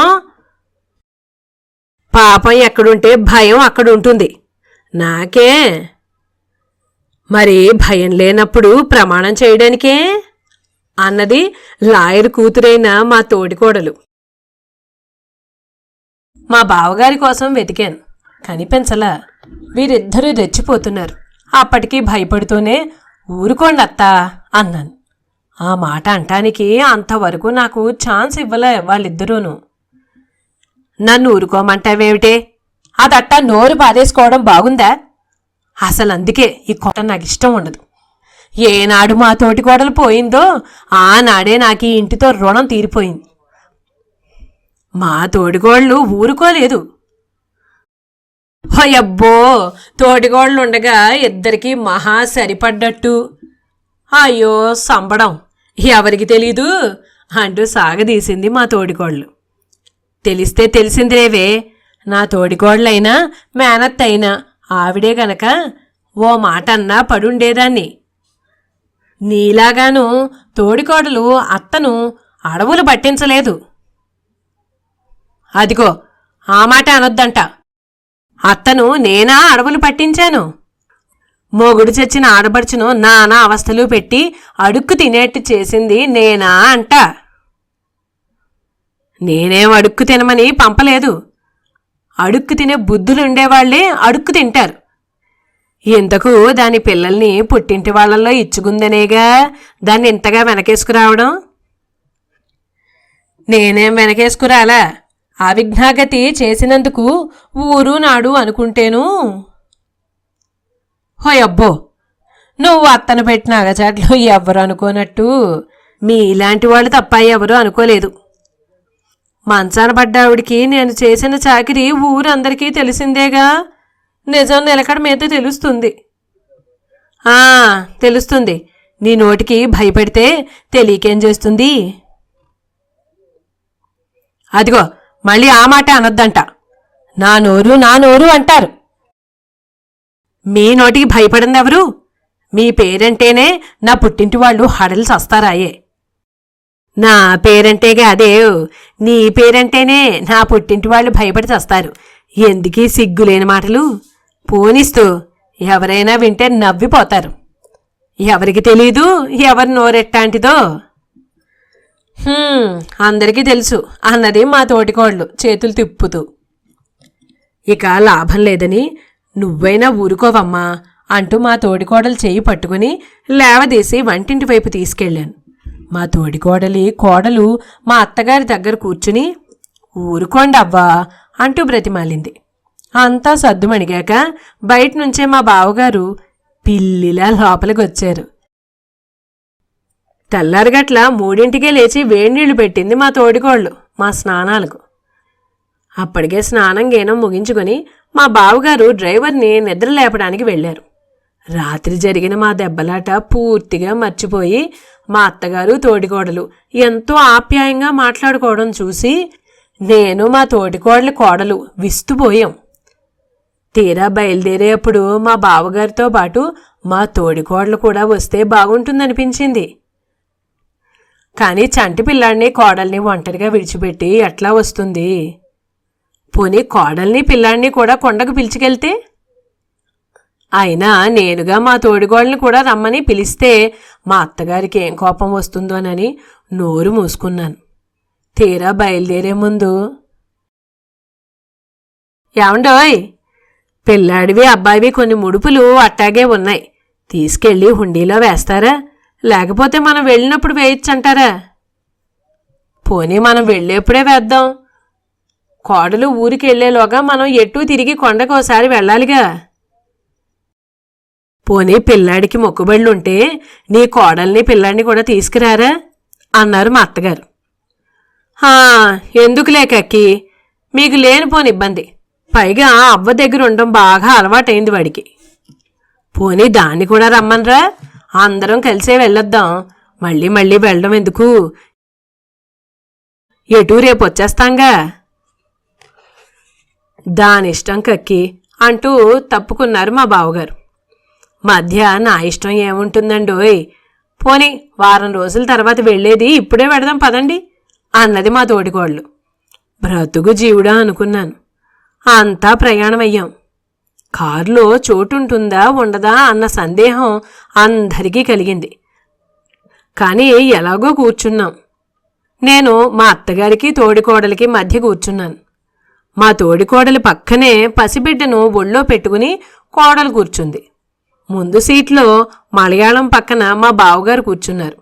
పాపం ఎక్కడుంటే భయం అక్కడుంటుంది, నాకే. మరి భయం లేనప్పుడు ప్రమాణం చేయడానికే అన్నది లాయర్ కూతురైన మా తోడికోడలు. మా బావగారి కోసం వెతికాను, కనిపించలా. వీరిద్దరూ రెచ్చిపోతున్నారు. అప్పటికీ భయపడుతూనే ఊరుకోండి అత్తా అన్నాను. ఆ మాట అంటానికి అంతవరకు నాకు ఛాన్స్ ఇవ్వలే వాళ్ళిద్దరూను. నన్ను ఊరుకోమంటావేమిటే, అదట్టా నోరు బాధేసుకోవడం బాగుందా? అసలు అందుకే ఈ కోట నాకు ఇష్టం ఉండదు. ఏనాడు మా తోటి కోడలు పోయిందో ఆనాడే నాకు ఈ ఇంటితో రుణం తీరిపోయింది. మా తోడికోళ్ళు ఊరుకోలేదు, హోయబ్బో, తోటికోడలుండగా ఇద్దరికీ మహా సరిపడ్డట్టు. అయ్యో సంబడం, ఎవరికి తెలీదు అంటూ సాగదీసింది మా తోడికోడలు. తెలిస్తే తెలిసిందిలేవే, నా తోడికోడలైనా మేనత్త అయినా ఆవిడే గనక ఓ మాట అన్నా పడుండేదాన్ని. నీలాగాను తోడికోడలు అత్తను అడవులు పట్టించలేదు. అదిగో ఆ మాట అనొద్దంట. అత్తను నేనా అడవులు పట్టించాను? మొగుడు చచ్చిన ఆడబడుచును నానా అవస్థలు పెట్టి అడుక్కు తినేట్టు చేసింది నేనా అంట. నేనేం అడుక్కు తినమని పంపలేదు. అడుక్కు తినే బుద్ధులుండేవాళ్లే అడుక్కు తింటారు. ఇంతకు దాని పిల్లల్ని పుట్టింటి వాళ్లలో ఇచ్చుకుందనేగా దాన్ని ఇంతగా వెనకేసుకురావడం. నేనేం వెనకేసుకురాలా? అవిఘ్నాగతి చేసినందుకు ఊరు నాడు అనుకుంటేను. హోయబ్బో, నువ్వు అత్తను పెట్టిన అగచాట్లు ఎవ్వరు అనుకోనట్టు మీ ఇలాంటి వాళ్ళు తప్ప ఎవరు అనుకోలేదు. మంచాన పడ్డావిడికి నేను చేసిన చాకిరి ఊరందరికీ తెలిసిందేగా. నిజం నిలకడ మీద తెలుస్తుంది. తెలుస్తుంది. నీ నోటికి భయపెడితే తెలియకేం చేస్తుంది? అదిగో మళ్ళీ ఆ మాట అనొద్దంట. నా నోరు అంటారు. మీ నోటికి భయపడిందెవరు? మీ పేరంటేనే నా పుట్టింటి వాళ్ళు హడలు చస్తారాయే. నా పేరంటేగా అదే, నీ పేరంటేనే నా పుట్టింటి వాళ్ళు భయపడి చస్తారు. ఎందుకీ సిగ్గులేని మాటలు? పోనిస్తూ ఎవరైనా వింటే నవ్విపోతారు. ఎవరికి తెలీదు ఎవరి నోరెట్టాంటిదో. అందరికీ తెలుసు అన్నది మా తోటికోళ్ళు చేతులు తిప్పుతూ. ఇక లాభం లేదని నువ్వైనా ఊరుకోవమ్మా అంటూ మా తోడికోడలు చేయి పట్టుకుని లేవదీసి వంటింటి వైపు తీసుకెళ్ళాను. మా తోడికోడలి కోడలు మా అత్తగారి దగ్గర కూర్చుని ఊరుకోండవ్వా అంటూ బ్రతిమాలింది. అంతా సద్దుమణిగాక బయట నుంచే మా బావగారు పిల్లిలా లోపలికి వచ్చారు. తెల్లారిగట్ల 3ంటికే లేచి వేడినీళ్లు పెట్టింది మా తోడికోళ్ళు మా స్నానాలకు. అప్పటికే స్నానం గీనం ముగించుకొని మా బావగారు డ్రైవర్ని నిద్ర లేపడానికి వెళ్లారు. రాత్రి జరిగిన మా దెబ్బలాట పూర్తిగా మర్చిపోయి మా అత్తగారు తోడికోడలు ఎంతో ఆప్యాయంగా మాట్లాడుకోవడం చూసి నేను మా తోటికోడలి కోడలు విస్తుపోయాం. తీరా బయలుదేరేప్పుడు మా బావగారితో పాటు మా తోడికోడలు కూడా వస్తే బాగుంటుందనిపించింది. కానీ చంటి పిల్లాడిని కోడల్ని ఒంటరిగా విడిచిపెట్టి ఎట్లా వస్తుంది? పోనీ కోడల్ని పిల్లాడిని కూడా కొండకు పిలిచికెళ్తే? అయినా నేనుగా మా తోడికోడల్ని కూడా రమ్మని పిలిస్తే మా అత్తగారికి ఏం కోపం వస్తుందోనని నోరు మూసుకున్నాను. తీరా బయలుదేరే ముందు, ఏమండోయ్, పిల్లాడివి అబ్బాయివి కొన్ని ముడుపులు అట్టాగే ఉన్నాయి, తీసుకెళ్ళి హుండీలో వేస్తారా? లేకపోతే మనం వెళ్ళినప్పుడు వేయచ్చంటారా? పోనీ మనం వెళ్ళేప్పుడే వేద్దాం. కోడలు ఊరికి వెళ్లేలోగా మనం ఎటూ తిరిగి కొండకోసారి వెళ్ళాలిగా. పోనీ పిల్లాడికి మొక్కుబళ్ళుంటే నీ కోడల్ని పిల్లాడిని కూడా తీసుకురారా అన్నారు మా అత్తగారు. ఎందుకులే కక్కి, మీకు లేనిపోని ఇబ్బంది. పైగా అవ్వ దగ్గర ఉండడం బాగా అలవాటైంది వాడికి. పోనీ దాన్ని కూడా రమ్మనరా, అందరం కలిసే వెళ్ళొద్దాం. మళ్ళీ మళ్ళీ వెళ్ళడం ఎందుకు? ఎటూ రేపు వచ్చేస్తాంగా. దానిష్టం కక్కి అంటూ తప్పుకున్నారు మా బావగారు. మధ్య నా ఇష్టం ఏముంటుందండోయ్, పోనీ వారం రోజుల తర్వాత వెళ్ళేది ఇప్పుడే పెడదాం పదండి అన్నది మా తోడికోళ్ళు. బ్రతుకు జీవుడా అనుకున్నాను. అంతా ప్రయాణమయ్యాం. కారులో చోటుంటుందా ఉండదా అన్న సందేహం అందరికీ కలిగింది. కానీ ఎలాగో కూర్చున్నాం. నేను మా అత్తగారికి తోడికోడలికి మధ్య కూర్చున్నాను. మా తోడికోడలి పక్కనే పసిబిడ్డను ఒళ్ళో పెట్టుకుని కోడలు కూర్చుంది. ముందు సీట్లో మలయాళం పక్కన మా బావగారు కూర్చున్నారు.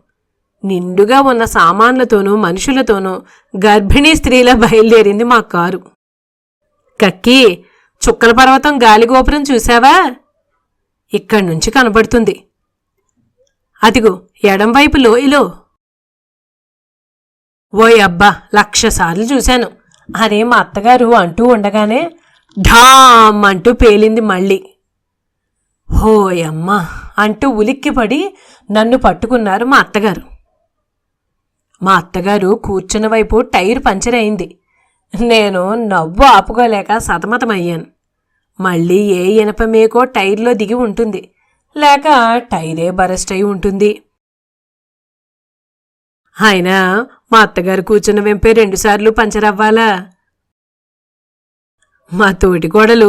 నిండుగా ఉన్న సామాన్లతోనూ మనుషులతోనూ గర్భిణీ స్త్రీలా బయలుదేరింది మా కారు. కక్కి, చుక్కల పర్వతం గాలిగోపురం చూశావా? ఇక్కడి నుంచి కనబడుతుంది. అదిగో ఎడంవైపు లోయలో. ఓయ్ అబ్బా, 1,00,000 సార్లు చూశాను అనే మా అత్తగారు అంటూ ఉండగానే ఢామ్ అంటూ పేలింది మళ్ళీ. హోయమ్మ అంటూ ఉలిక్కిపడి నన్ను పట్టుకున్నారు మా అత్తగారు. మా అత్తగారు కూర్చున్న వైపు టైర్ పంచర్ అయింది. నేను నవ్వు ఆపుకోలేక సతమతమయ్యాను. మళ్ళీ ఏ ఇనప మేకో టైర్లో దిగి ఉంటుంది, లేక టైరే బరస్ట్ అయి ఉంటుంది. అయినా మా అత్తగారు కూర్చున్న వెంపే 2 సార్లు పంచర్ అవ్వాలా? మా తోటి కోడలు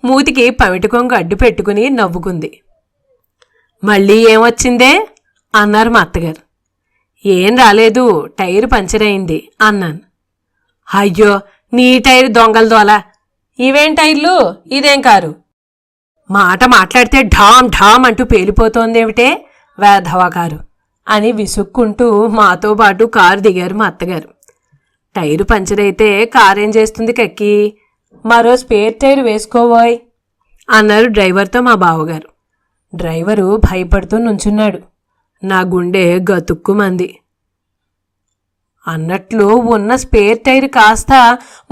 మూతికి పమిటి కొంగు అడ్డు పెట్టుకుని నవ్వుకుంది. మళ్ళీ ఏమొచ్చిందే అన్నారు మా అత్తగారు. ఏం రాలేదు, టైరు పంచర్ అయింది అన్నాను. అయ్యో, నీ టైరు దొంగల దోల, ఇవేం టైర్లు, ఇదేం కారు? మాట మాట్లాడితే ఢామ్ ఢామ్ అంటూ పేలిపోతోందేమిటే వేధవా కారు అని విసుక్కుంటూ మాతో పాటు కారు దిగారు మా అత్తగారు. టైరు పంచర్ అయితే కారేం చేస్తుంది కక్కి, మరో స్పేర్ టైరు వేసుకోబోయ్ అన్నారు డ్రైవర్తో మా బావగారు. డ్రైవరు భయపడుతూ నుంచున్నాడు. నా గుండె గతుక్కుమంది. అన్నట్లు ఉన్న స్పేర్ టైరు కాస్త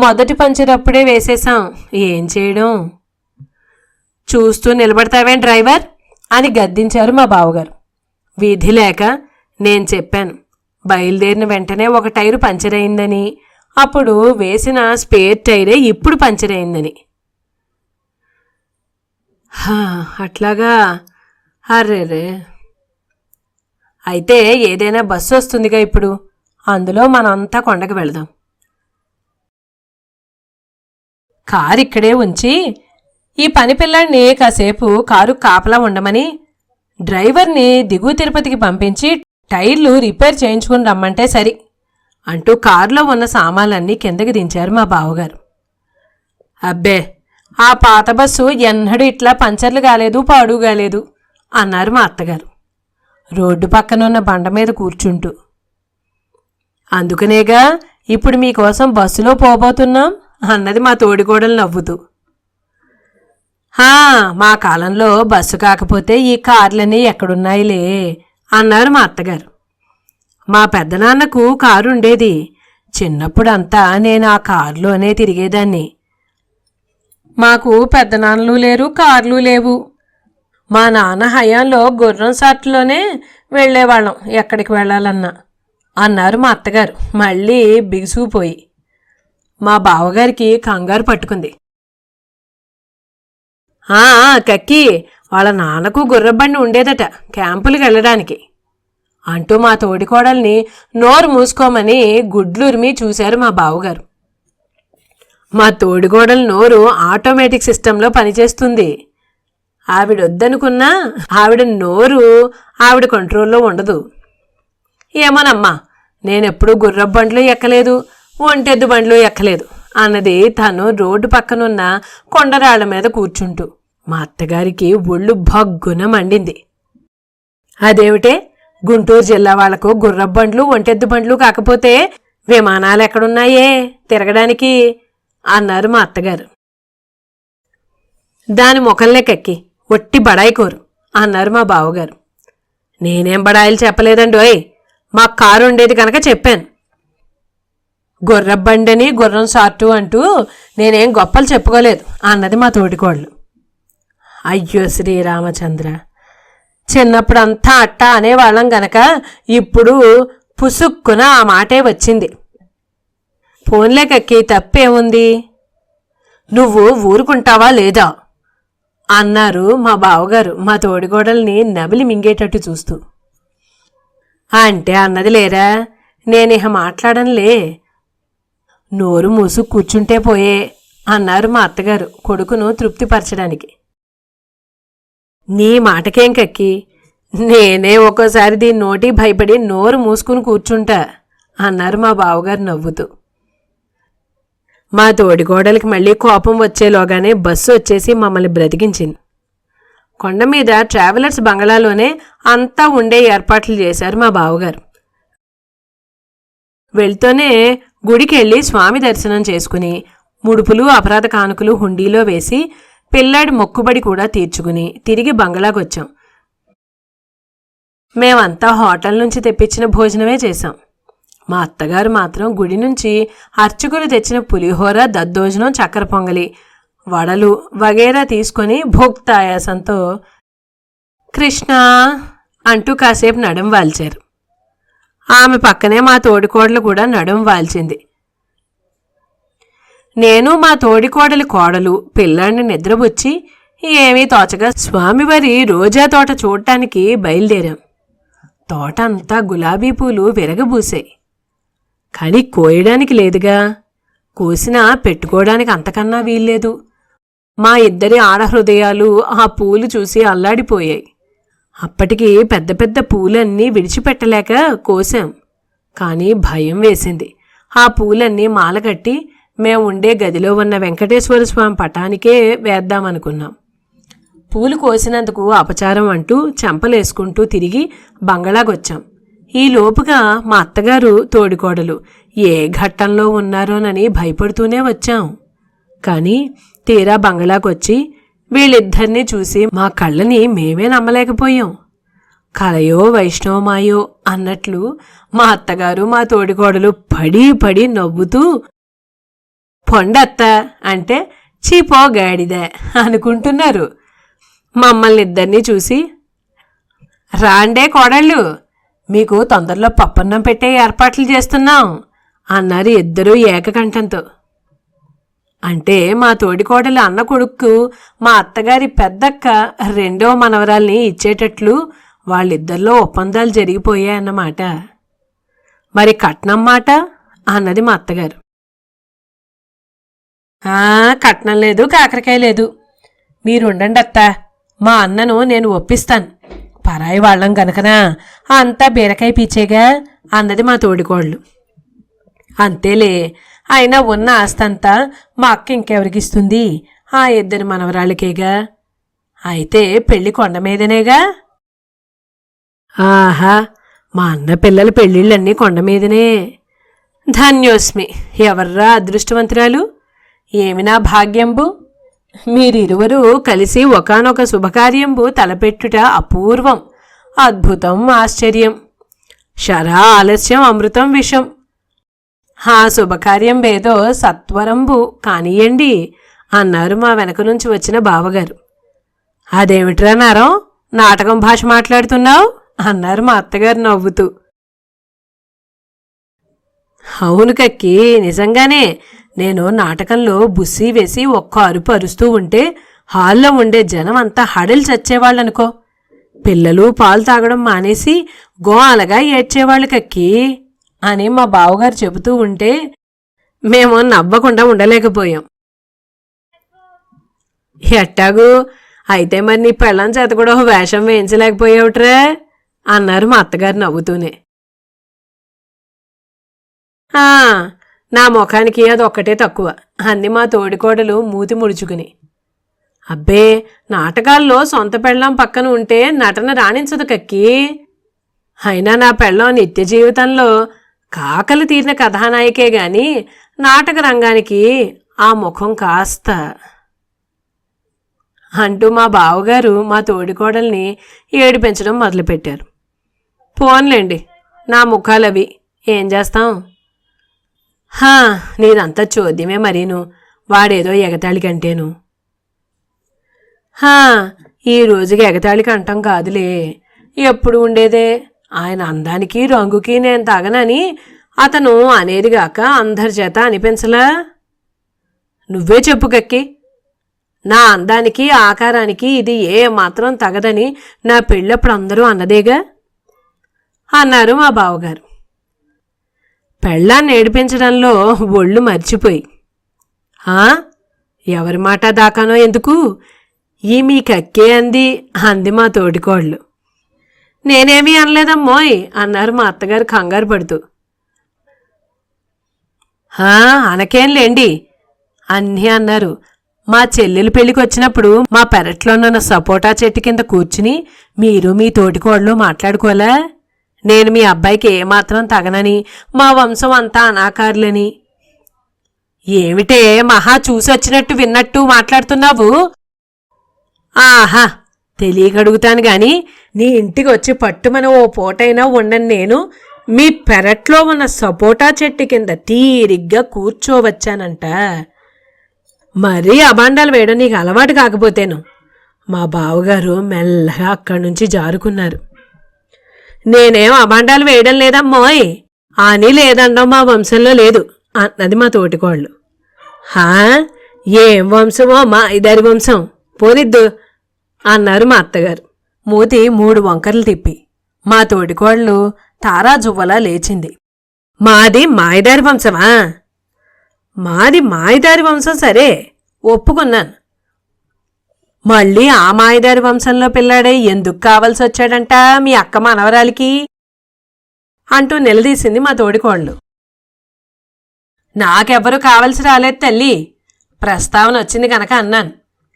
మొదటి పంచర్ అప్పుడే వేసేశాం, ఏం చేయడం? చూస్తూ నిలబడతావేం డ్రైవర్ అని గద్దించారు మా బావగారు. విధి లేక నేను చెప్పాను, బయలుదేరిన వెంటనే ఒక టైరు పంచర్ అయిందని, అప్పుడు వేసిన స్పేర్ టైరే ఇప్పుడు పంచర్ అయిందని. అట్లాగా, అర్రేరే. అయితే ఏదైనా బస్సు వస్తుందిగా ఇప్పుడు, అందులో మనంతా కొండకు వెళదాం. కారు ఇక్కడే ఉంచి ఈ పని పిల్లాడిని కాసేపు కారు కాపలా ఉండమని డ్రైవర్ని దిగువ తిరుపతికి పంపించి టైర్లు రిపేర్ చేయించుకుని రమ్మంటే సరి అంటూ కారులో ఉన్న సామాన్లన్నీ కిందకి దించారు మా బావగారు. అబ్బే, ఆ పాత బస్సు ఎన్నడూ ఇట్లా పంచర్లు కాలేదు, పాడు కాలేదు అన్నారు మా అత్తగారు రోడ్డు పక్కనున్న బండ మీద కూర్చుంటూ. అందుకనేగా ఇప్పుడు మీకోసం బస్సులో పోబోతున్నాం అన్నది మా తోడికోడలు నవ్వుతూ. మా కాలంలో బస్సు కాకపోతే ఈ కార్లన్నీ ఎక్కడున్నాయిలే అన్నారు మా అత్తగారు. మా పెద్దనాన్నకు కారుండేది. చిన్నప్పుడంతా నేను ఆ కారులోనే తిరిగేదాన్ని. మాకు పెద్దనాన్నలు లేరు, కార్లు లేవు. మా నాన్న హయాంలో గుర్రం సాట్లోనే వెళ్లేవాళ్ళం ఎక్కడికి వెళ్ళాలన్నా అన్నారు మా అత్తగారు మళ్ళీ బిగుసుకుపోయి. మా బావగారికి కంగారు పట్టుకుంది. కక్కి, వాళ్ళ నాన్నకు గుర్రబండి ఉండేదట క్యాంపులకు వెళ్ళడానికి అంటూ మా తోడికోడల్ని నోరు మూసుకోమని గుడ్లురిమి చూశారు మా బావగారు. మా తోడికోడల నోరు ఆటోమేటిక్ సిస్టంలో పనిచేస్తుంది. ఆవిడొద్దనుకున్నా ఆవిడ నోరు ఆవిడ కంట్రోల్లో ఉండదు. ఏమోనమ్మా, నేనెప్పుడూ గుర్రపు బండ్లు ఎక్కలేదు, ఒంటెద్దు బండ్లు ఎక్కలేదు అన్నది తను రోడ్డు పక్కనున్న కొండరాళ్ల మీద కూర్చుంటూ. మా అత్తగారికి ఒళ్ళు భగ్గున మండింది. అదేమిటే, గుంటూరు జిల్లా వాళ్లకు గుర్రపు బండ్లు ఒంటెద్దు బండ్లు కాకపోతే విమానాలు ఎక్కడున్నాయే తిరగడానికి అన్నారు మా అత్తగారు. దాని ముఖంలే కక్కి ఒట్టి బడాయికోరు అన్నారు మా బావగారు. నేనేం బడాయిలు చెప్పలేదండోయ్, మా కారు ఉండేది కనుక చెప్పాను. గుర్రబండని గుర్రం సాటు అంటూ నేనేం గొప్పలు చెప్పుకోలేదు అన్నది మా తోటికోళ్ళు. అయ్యో శ్రీరామచంద్ర, చిన్నప్పుడంతా అట్టా అనేవాళ్ళం గనక ఇప్పుడు పుసుక్కున ఆ మాటే వచ్చింది. ఫోన్లే కక్కి, తప్పేముంది, నువ్వు ఊరుకుంటావా లేదా అన్నారు మా బావగారు మా తోడికోడల్ని నమిలి మింగేటట్టు చూస్తూ. అంటే అన్నది లేరా, నేనిహ మాట్లాడనులే, నోరు మూసు కూర్చుంటే పోయే అన్నారు మా అత్తగారు కొడుకును తృప్తిపరచడానికి. నీ మాటకేం కక్కి, నేనే ఒక్కోసారి దీని నోటి భయపడి నోరు మూసుకుని కూర్చుంటా అన్నారు మా బావగారు నవ్వుతూ. మా తోడికోడలికి మళ్ళీ కోపం వచ్చేలోగానే బస్సు వచ్చేసి మమ్మల్ని బ్రతికించింది. కొండ మీద ట్రావెలర్స్ బంగళాలోనే అంతా ఉండే ఏర్పాట్లు చేశారు మా బావగారు. వెళ్తూనే గుడికెళ్ళి స్వామి దర్శనం చేసుకుని ముడుపులు అపరాధ కానుకలు హుండీలో వేసి పిల్లాడి మొక్కుబడి కూడా తీర్చుకుని తిరిగి బంగళాకొచ్చాం. మేమంతా హోటల్ నుంచి తెప్పించిన భోజనమే చేశాం. మా అత్తగారు మాత్రం గుడి నుంచి అర్చకులు తెచ్చిన పులిహోర, దద్దోజనం, చక్కెర పొంగలి వడలు వగేరా తీసుకొని భోక్తాయాసంతో కృష్ణ అంటూ కాసేపు నడుం వాల్చారు. ఆమె పక్కనే మా తోడికోడలు కూడా నడుం వాల్చింది. నేను మా తోడికోడలి కోడలు పిల్లాడిని నిద్రబుచ్చి ఏమీ తోచగా స్వామివారి రోజా తోట చూడటానికి బయలుదేరాం. తోట అంతా గులాబీ పూలు విరగబూసాయి. కానీ కోయడానికి లేదుగా. కోసినా పెట్టుకోవడానికి అంతకన్నా వీల్లేదు. మా ఇద్దరి ఆడహృదయాలు ఆ పూలు చూసి అల్లాడిపోయాయి. అప్పటికి పెద్ద పెద్ద పూలన్నీ విడిచిపెట్టలేక కోసాం. కానీ భయం వేసింది. ఆ పూలన్నీ మాలగట్టి మేం ఉండే గదిలో ఉన్న వెంకటేశ్వర స్వామి పటానికే వేద్దామనుకున్నాం. పూలు కోసినందుకు అపచారం అంటూ చెంపలేసుకుంటూ తిరిగి బంగళాకొచ్చాం. ఈ లోపుగా మా అత్తగారు తోడికోడలు ఏ ఘట్టంలో ఉన్నారోనని భయపడుతూనే వచ్చాం. కానీ తీరా బంగళాకొచ్చి వీళ్ళిద్దరినీ చూసి మా కళ్ళని మేమే నమ్మలేకపోయాం. కలయో వైష్ణవమాయో అన్నట్లు మా అత్తగారు మా తోడికోడలు పడి పడి నవ్వుతూ పొండత్త అంటే చీపో గాడిదే అనుకుంటున్నారు. మమ్మల్ని ఇద్దరినీ చూసి రాండే కోడళ్ళు, మీకు తొందరలో పప్పన్నం పెట్టే ఏర్పాట్లు చేస్తున్నాం అన్నారు ఇద్దరూ ఏకకంఠంతో. అంటే మా తోడికోడలు అన్న కొడుక్కు మా అత్తగారి పెద్దక్క రెండో మనవరాల్ని ఇచ్చేటట్లు వాళ్ళిద్దరిలో ఒప్పందాలు జరిగిపోయాయన్నమాట. మరి కట్నం మాట అన్నది మా అత్తగారు. కట్నం లేదు, కాకరకాయ లేదు. మీరుండండి అత్త, మా అన్నను నేను ఒప్పిస్తాను. పరాయి వాళ్ళం గనకనా అంతా బీరకాయ పీచేగా అన్నది మా తోడికోళ్ళు. అంతేలే, అయినా ఉన్న ఆస్తంతా మా అక్క ఇంకెవరికిస్తుంది? ఆ ఇద్దరి మనవరాళ్ళకేగా. అయితే పెళ్లి కొండ మీదనేగా. ఆహా, మా అన్న పిల్లల పెళ్ళిళ్ళన్నీ కొండ మీదనే. ధన్యోస్మి. ఎవర్రా అదృష్టవంతురాలు? ఏమినా భాగ్యంబు? మీరిరువరూ కలిసి ఒకానొక శుభకార్యంబు తలపెట్టుట అపూర్వం, అద్భుతం, ఆశ్చర్యం. శరా ఆలస్యం అమృతం విషం. ఆ శుభకార్యం ఏదో సత్వరంబు కానియండి అన్నారు మా వెనక నుంచి వచ్చిన బావగారు. అదేమిట్రా నారం, నాటకం భాష మాట్లాడుతున్నావు అన్నారు మా అత్తగారు నవ్వుతూ. అవును కక్కి, నిజంగానే. నేను నాటకంలో బుస్సీ వేసి ఒక్క అరుపు అరుస్తూ ఉంటే హాల్లో ఉండే జనం అంతా హడలు చచ్చేవాళ్ళనుకో. పిల్లలు పాలు తాగడం మానేసి గోలగా ఏడ్చేవాళ్ళు కక్కి అని మా బావగారు చెబుతూ ఉంటే మేము నవ్వకుండా ఉండలేకపోయాం. ఎట్టాగు? అయితే మరి నీ పెళ్ళం చేత కూడా వేషం వేయించలేకపోయావుట్రా అన్నారు మా అత్తగారు నవ్వుతూనే. నా ముఖానికి అదొక్కటే తక్కువ అంది మా తోడికోడలు మూతి ముడుచుకుని. అబ్బే, నాటకాల్లో సొంత పెళ్ళం పక్కన ఉంటే నటన రాణించదు కక్కి. అయినా నా పెళ్ళం నిత్య జీవితంలో కాకలు తీరిన కథానాయికే గాని నాటక రంగానికి ఆ ముఖం కాస్త అంటూ మా బావగారు మా తోడికోడల్ని ఏడిపించడం మొదలుపెట్టారు. పోన్లేండి, నా ముఖాలవి, ఏం చేస్తాం. నీదంతా చోద్యమే మరీను, వాడేదో ఎగతాళి కంటేను. ఈ రోజుకి ఎగతాళి కంటం కాదులే, ఎప్పుడు ఉండేదే. ఆయన అందానికి రంగుకి నేను తగనని అతను అనేదిగాక అందరి చేత అనిపించలా. నువ్వే చెప్పు కక్కి, నా అందానికి ఆకారానికి ఇది ఏ మాత్రం తగదని నా పెళ్ళప్పుడు అందరూ అన్నదేగా అన్నారు మా బావగారు. పెళ్ళాన్ని ఏడిపించడంలో ఒళ్ళు మర్చిపోయి. ఎవరి మాట దాకానో ఎందుకు, ఈ మీ కక్కే అంది మా తోడికోళ్ళు. నేనేమీ అనలేదమ్మోయ్ అన్నారు మా అత్తగారు కంగారు పడుతూ. అనకేంలేండి అన్నీ అన్నారు. మా చెల్లెలు పెళ్లికి వచ్చినప్పుడు మా పెరట్లోనున్న సపోటా చెట్టు కింద కూర్చుని మీరు మీ తోటికోళ్ళు మాట్లాడుకోలే? నేను మీ అబ్బాయికి ఏమాత్రం తగనని, మా వంశం అంతా అనాకారులని. ఏమిటే మహా చూసొచ్చినట్టు విన్నట్టు మాట్లాడుతున్నావు? ఆహా, తెలియకడుగుతాను గాని నీ ఇంటికి వచ్చి పట్టుమని ఓ పూటైనా ఉండని నేను మీ పెరట్లో ఉన్న సపోటా చెట్టు కింద తీరిగ్గా కూర్చోవచ్చానంట. మరీ అబాండాలు వేయడం నీకు అలవాటు కాకపోతేను. మా బావగారు మెల్లగా అక్కడి నుంచి జారుకున్నారు. నేనేం అబాండాలు వేయడం లేదమ్మోయ్, అని లేదండం మా వంశంలో లేదు అన్నది మా తోటికోళ్ళు. హా, ఏం వంశమో మా ఇద్దరి వంశం, పోనిద్దు అన్నారు మా అత్తగారు మూతి 3 వంకర్లు తిప్పి. మా తోటికోళ్ళు తారాజువ్వలా లేచింది. మాది మాయదారి వంశమా? మాది మాయదారి వంశం సరే, ఒప్పుకున్నాను. మళ్ళీ ఆ మాయదారి వంశంలో పిల్లాడే ఎందుకు కావలసి వచ్చాడంట మీ అక్క మనవరాలికి అంటూ నిలదీసింది మా తోడికోళ్ళు. నాకెవ్వరూ కావలసి రాలేదు తల్లి, ప్రస్తావన వచ్చింది కనుక అన్నాను.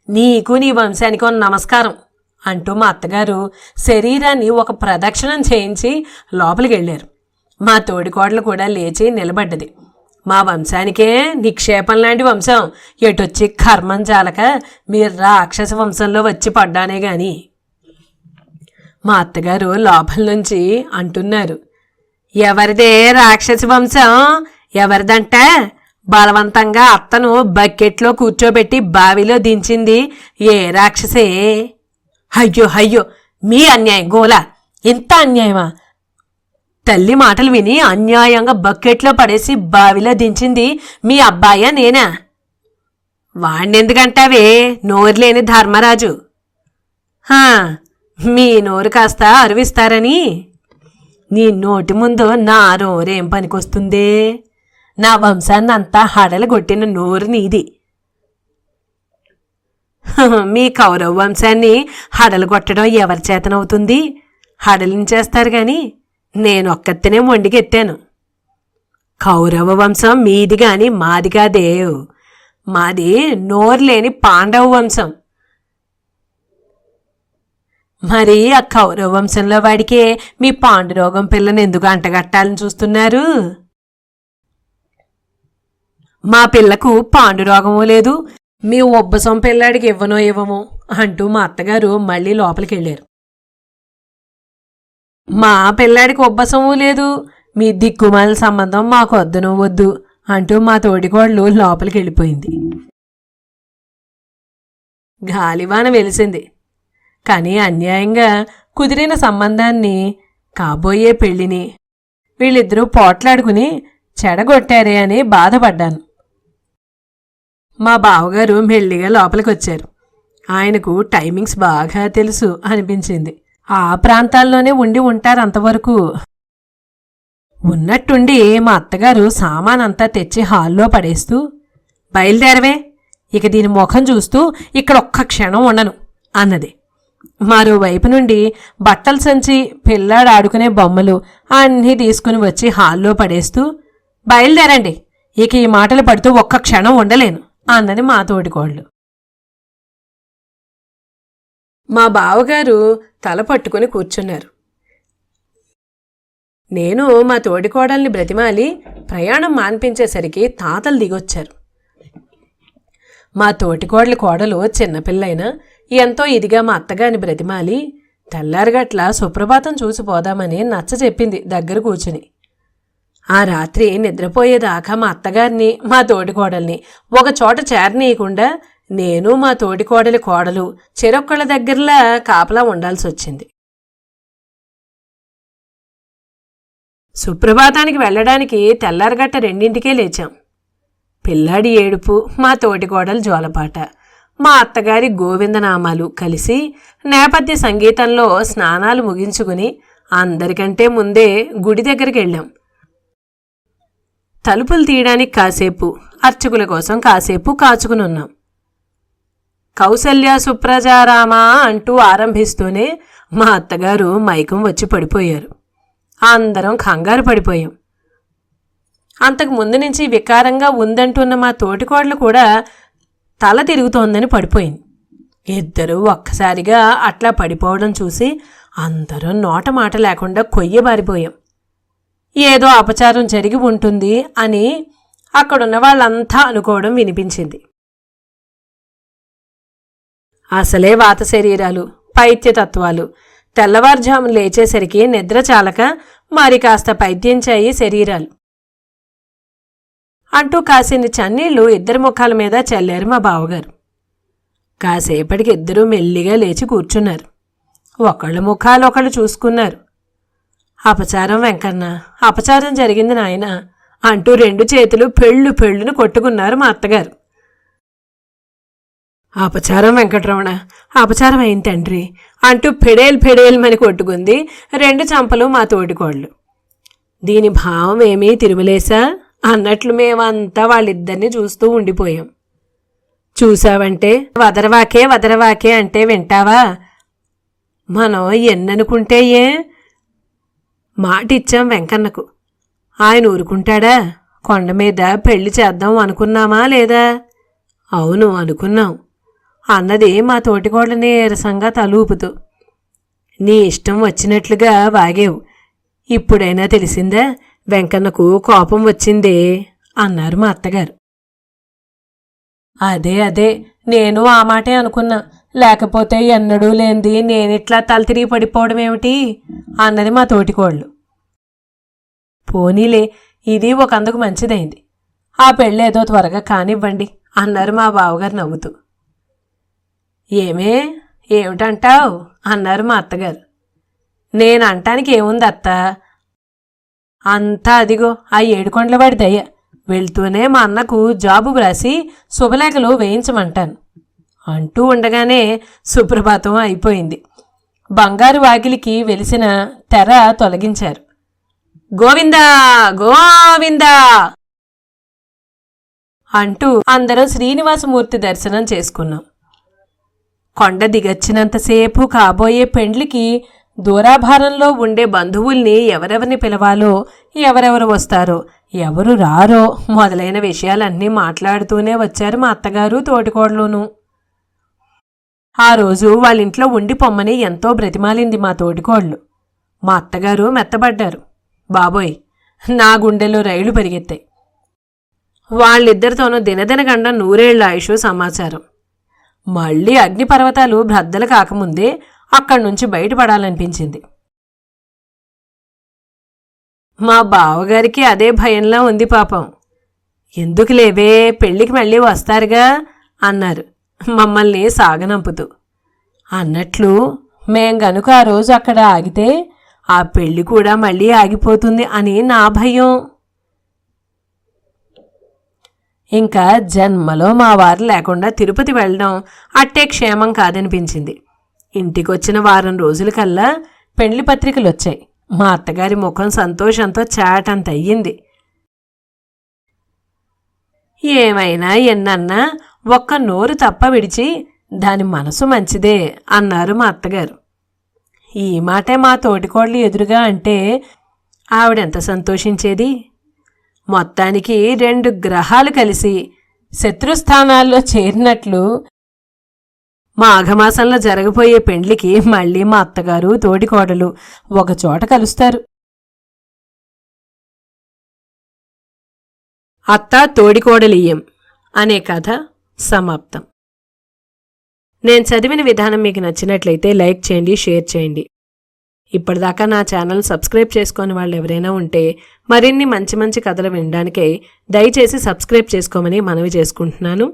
నీకు నీ వంశానికి నమస్కారం అంటూ మా అత్తగారు శరీరాన్ని ఒక ప్రదక్షిణం చేయించి లోపలికి వెళ్ళారు. మా తోడికోడలు కూడా లేచి నిలబడ్డది. మా వంశానికే నిక్షేపం లాంటి వంశం, ఎటొచ్చి కర్మం జాలక మీరు రాక్షస వంశంలో వచ్చి పడ్డానే గాని. మా అత్తగారు లోపల నుంచి అంటున్నారు, ఎవరిదే రాక్షస వంశం? ఎవరిదంట? బలవంతంగా అత్తను బకెట్లో కూర్చోబెట్టి బావిలో దించింది ఏ రాక్షసే? అయ్యో అయ్యో, మీ అన్యాయం గోలా, ఇంత అన్యాయమా? తల్లి మాటలు విని అన్యాయంగా బకెట్లో పడేసి బావిలో దించింది మీ అబ్బాయా నేనా? వాణ్ణెందుకంటావే, నోరులేని ధర్మరాజు. హా, మీ నోరు కాస్త అరువిస్తారని. నీ నోటి ముందు నా నోరేం పనికొస్తుందే? నా వంశాన్నంతా హడలగొట్టిన నోరు నీది. మీ కౌరవ వంశాన్ని హడలగొట్టడం ఎవరి చేతనవుతుంది? హడలించేస్తారు గాని నేనొక్కతినే మొండికెత్తాను. కౌరవ వంశం మీది గాని మాది కాదేవ్, మాది నోరులేని పాండవ వంశం. మరి ఆ కౌరవ వంశంలో వాడికే మీ పాండురోగం పిల్లని ఎందుకు అంటగట్టాలని చూస్తున్నారు? మా పిల్లకు పాండురోగమూ లేదు, మీ ఉబ్బసం పిల్లాడికి ఇవ్వనో ఇవ్వమో అంటూ మా అత్తగారు మళ్ళీ లోపలికి వెళ్ళారు. మా పిల్లాడికి ఉబ్బసమూ లేదు, మీ దిక్కుమాల సంబంధం మాకు వద్దునో వద్దు అంటూ మా తోడికోళ్ళు లోపలికి వెళ్ళిపోయింది. గాలివాన వెలిసింది. కానీ అన్యాయంగా కుదిరిన సంబంధాన్ని, కాబోయే పెళ్లిని వీళ్ళిద్దరూ పోట్లాడుకుని చెడగొట్టారే అని బాధపడ్డాను. మా బావగారు మెల్లిగా లోపలికొచ్చారు. ఆయనకు టైమింగ్స్ బాగా తెలుసు అనిపించింది. ఆ ప్రాంతాల్లోనే ఉండి ఉంటారు అంతవరకు. ఉన్నట్టుండి మా అత్తగారు సామానంతా తెచ్చి హాల్లో పడేస్తూ, బయలుదేరవే, ఇక దీని ముఖం చూస్తూ ఇక్కడ ఒక్క క్షణం ఉండను అన్నది. మరోవైపు నుండి బట్టల సంచి, పిల్లాడు ఆడుకునే బొమ్మలు అన్నీ తీసుకుని వచ్చి హాల్లో పడేస్తూ, బయలుదేరండి, ఇక ఈ మాటలు పడుతూ ఒక్క క్షణం ఉండలేను అన్నది మా తోటికోళ్ళు. మా బావగారు తల పట్టుకుని కూర్చున్నారు. నేను మా తోడికోడల్ని బ్రతిమాలి ప్రయాణం మాన్పించేసరికి తాతలు దిగొచ్చారు. మా తోటికోడలి కోడలు చిన్నపిల్లైనా ఎంతో ఇదిగా మా అత్తగారిని బ్రతిమాలి తెల్లారగట్ల సుప్రభాతం చూసిపోదామని నచ్చ చెప్పింది దగ్గర కూర్చుని. ఆ రాత్రి నిద్రపోయేదాకా మా అత్తగారిని, మా తోటికోడల్ని ఒకచోట చేరనీయకుండా నేను, మా తోటికోడలి కోడలు చెరొక్కళ్ళ దగ్గరలా కాపలా ఉండాల్సి వచ్చింది. సుప్రభాతానికి వెళ్లడానికి తెల్లారగట్ట 2ంటికే లేచాం. పిల్లాడి ఏడుపు, మా తోటికోడలు జోలపాట, మా అత్తగారి గోవిందనామాలు కలిసి నేపథ్య సంగీతంలో స్నానాలు ముగించుకుని అందరికంటే ముందే గుడి దగ్గరికి వెళ్ళాం. తలుపులు తీయడానికి కాసేపు, అర్చకుల కోసం కాసేపు కాచుకునున్నాం. కౌసల్య సుప్రజారామ అంటూ ఆరంభిస్తూనే మా అత్తగారు మైకం వచ్చి పడిపోయారు. అందరం కంగారు పడిపోయాం. అంతకు ముందు నుంచి వికారంగా ఉందంటున్న మా తోటికోడలు కూడా తల తిరుగుతోందని పడిపోయింది. ఇద్దరూ ఒక్కసారిగా అట్లా పడిపోవడం చూసి అందరం నోట మాట లేకుండా కొయ్యబారిపోయాం. ఏదో అపచారం జరిగి ఉంటుంది అని అక్కడున్న వాళ్ళంతా అనుకోవడం వినిపించింది. అసలే వాత శరీరాలు, పైత్యతత్వాలు. తెల్లవారుజామున లేచేసరికి నిద్ర చాలక మరి కాస్త పైత్యం చేయి శరీరాలు. అంటూ కాసిన్ని చన్నీళ్లు ఇద్దరి ముఖాల మీద చల్లారు మా బావగారు. కాసేపటికి ఇద్దరూ మెల్లిగా లేచి కూర్చున్నారు. ఒకళ్ళ ముఖాలు ఒకళ్ళు చూసుకున్నారు. అపచారం వెంకన్న, అపచారం జరిగింది నాయన అంటూ రెండు చేతులు పెళ్ళును కొట్టుకున్నారు మా అత్తగారు. అపచారం వెంకటరమణ, అపచారం అయింది తండ్రి అంటూ ఫెడేల్మని కొట్టుకుంది రెండు చంపలు మా తోటికోళ్ళు. దీని భావం ఏమీ తిరుమలేసా అన్నట్లు మేమంతా వాళ్ళిద్దరినీ చూస్తూ ఉండిపోయాం. చూసావంటే వదరవాకే అంటే వింటావా? మనం ఎన్ననుకుంటే మాటిచ్చాం వెంకన్నకు. ఆయన ఊరుకుంటాడా? కొండ మీద పెళ్లి చేద్దాం అనుకున్నామా లేదా? అవును అనుకున్నాం అన్నది మా తోటికోళ్ళ నీరసంగా తలూపుతూ. నీ ఇష్టం వచ్చినట్లుగా వాగేవు. ఇప్పుడైనా తెలిసిందా వెంకన్నకు కోపం వచ్చిందే అన్నారు మా అత్తగారు. అదే నేను ఆ మాటే అనుకున్నా. లేకపోతే ఎన్నడూ లేనిది నేనిట్లా తల తిరిగి పడిపోవడం ఏమిటి అన్నది మా తోటికోళ్ళు. పోనీలే, ఇది ఒకందుకు మంచిదైంది. ఆ పెళ్ళేదో త్వరగా కానివ్వండి అన్నారు మా బావగారు నవ్వుతూ. ఏమిటంటావు అన్నారు మా అత్తగారు. నేనంటానికి ఏముంది అత్త, అంతా అదిగో ఆ ఏడుకొండలవాడి దయ. వెళ్తూనే మా అన్నకు జాబు వ్రాసి శుభలేఖలు వేయించమంటాను అంటూ ఉండగానే సుప్రభాతం అయిపోయింది. బంగారు వాకిలికి వెలిసిన తెర తొలగించారు. గోవిందా గోవిందా అంటూ అందరం శ్రీనివాసమూర్తి దర్శనం చేసుకున్నాం. కొండ దిగొచ్చినంతసేపు కాబోయే పెండ్లికి దూరాభారంలో ఉండే బంధువుల్ని ఎవరెవరిని పిలవాలో, ఎవరెవరు వస్తారో, ఎవరు రారో మొదలైన విషయాలన్నీ మాట్లాడుతూనే వచ్చారు మా అత్తగారు తోటికోడలును. ఆ రోజు వాళ్ళింట్లో ఉండి పొమ్మని ఎంతో బ్రతిమాలింది మా తోటికోళ్ళు. మా అత్తగారు మెత్తబడ్డారు. బాబోయ్, నా గుండెలో రైళ్లు పరిగెత్తాయి. వాళ్ళిద్దరితోనూ దినదినగండం 100 ఏళ్ల ఆయుషు సమాచారం. మళ్లీ అగ్నిపర్వతాలు బ్రద్దలు కాకముందే అక్కడ్నుంచి బయటపడాలనిపించింది. మా బావగారికి అదే భయంలా ఉంది పాపం. ఎందుకు లేవే, పెళ్లికి మళ్ళీ వస్తారుగా అన్నారు మమ్మల్ని సాగనంపుతూ. అన్నట్లు మేం గనుక ఆ రోజు అక్కడ ఆగితే ఆ పెళ్లి కూడా మళ్ళీ ఆగిపోతుంది అని నా భయం. ఇంకా జన్మలో మా వారు లేకుండా తిరుపతి వెళ్ళడం అట్టే క్షేమం కాదనిపించింది. ఇంటికొచ్చిన వారం రోజులకల్లా పెండ్లి పత్రికలు వచ్చాయి. మా అత్తగారి ముఖం సంతోషంతో చాటంత అయ్యింది. ఏమైనా ఎన్నన్నా ఒక్క నోరు తప్ప విడిచి దాని మనసు మంచిదే అన్నారు మా అత్తగారు. ఈ మాటే మా తోటికోళ్ళు ఎదురుగా అంటే ఆవిడెంత సంతోషించేది. మొత్తానికి 2 గ్రహాలు కలిసి శత్రుస్థానాల్లో చేరినట్లు మాఘమాసంలో జరగబోయే పెండ్లికి మళ్లీ మా అత్తగారు తోటికోడలు ఒకచోట కలుస్తారు. అత్త తోడికోడలియ్యం అనే కథ సమాప్తం. నేను చదివిన విధానం మీకు నచ్చినట్లయితే లైక్ చేయండి, షేర్ చేయండి. ఇప్పటిదాకా నా ఛానల్ సబ్స్క్రైబ్ చేసుకుని వాళ్ళు ఎవరైనా ఉంటే మరిన్ని మంచి మంచి కథలు వినడానికై దయచేసి సబ్స్క్రైబ్ చేసుకోమని మనవి చేసుకుంటున్నాను.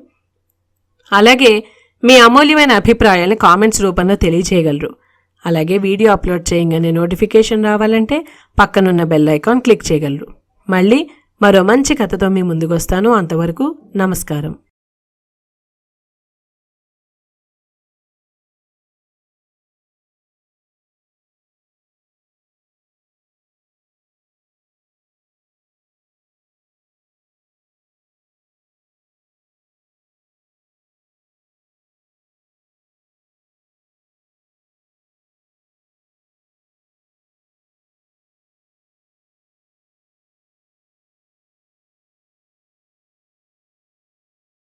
అలాగే మీ అమూల్యమైన అభిప్రాయాలను కామెంట్స్ రూపంలో తెలియచేయగలరు. అలాగే వీడియో అప్లోడ్ చేయగానే నోటిఫికేషన్ రావాలంటే పక్కనున్న బెల్ ఐకాన్ క్లిక్ చేయగలరు. మళ్ళీ మరో మంచి కథతో మీ ముందుకు వస్తాను. అంతవరకు నమస్కారం.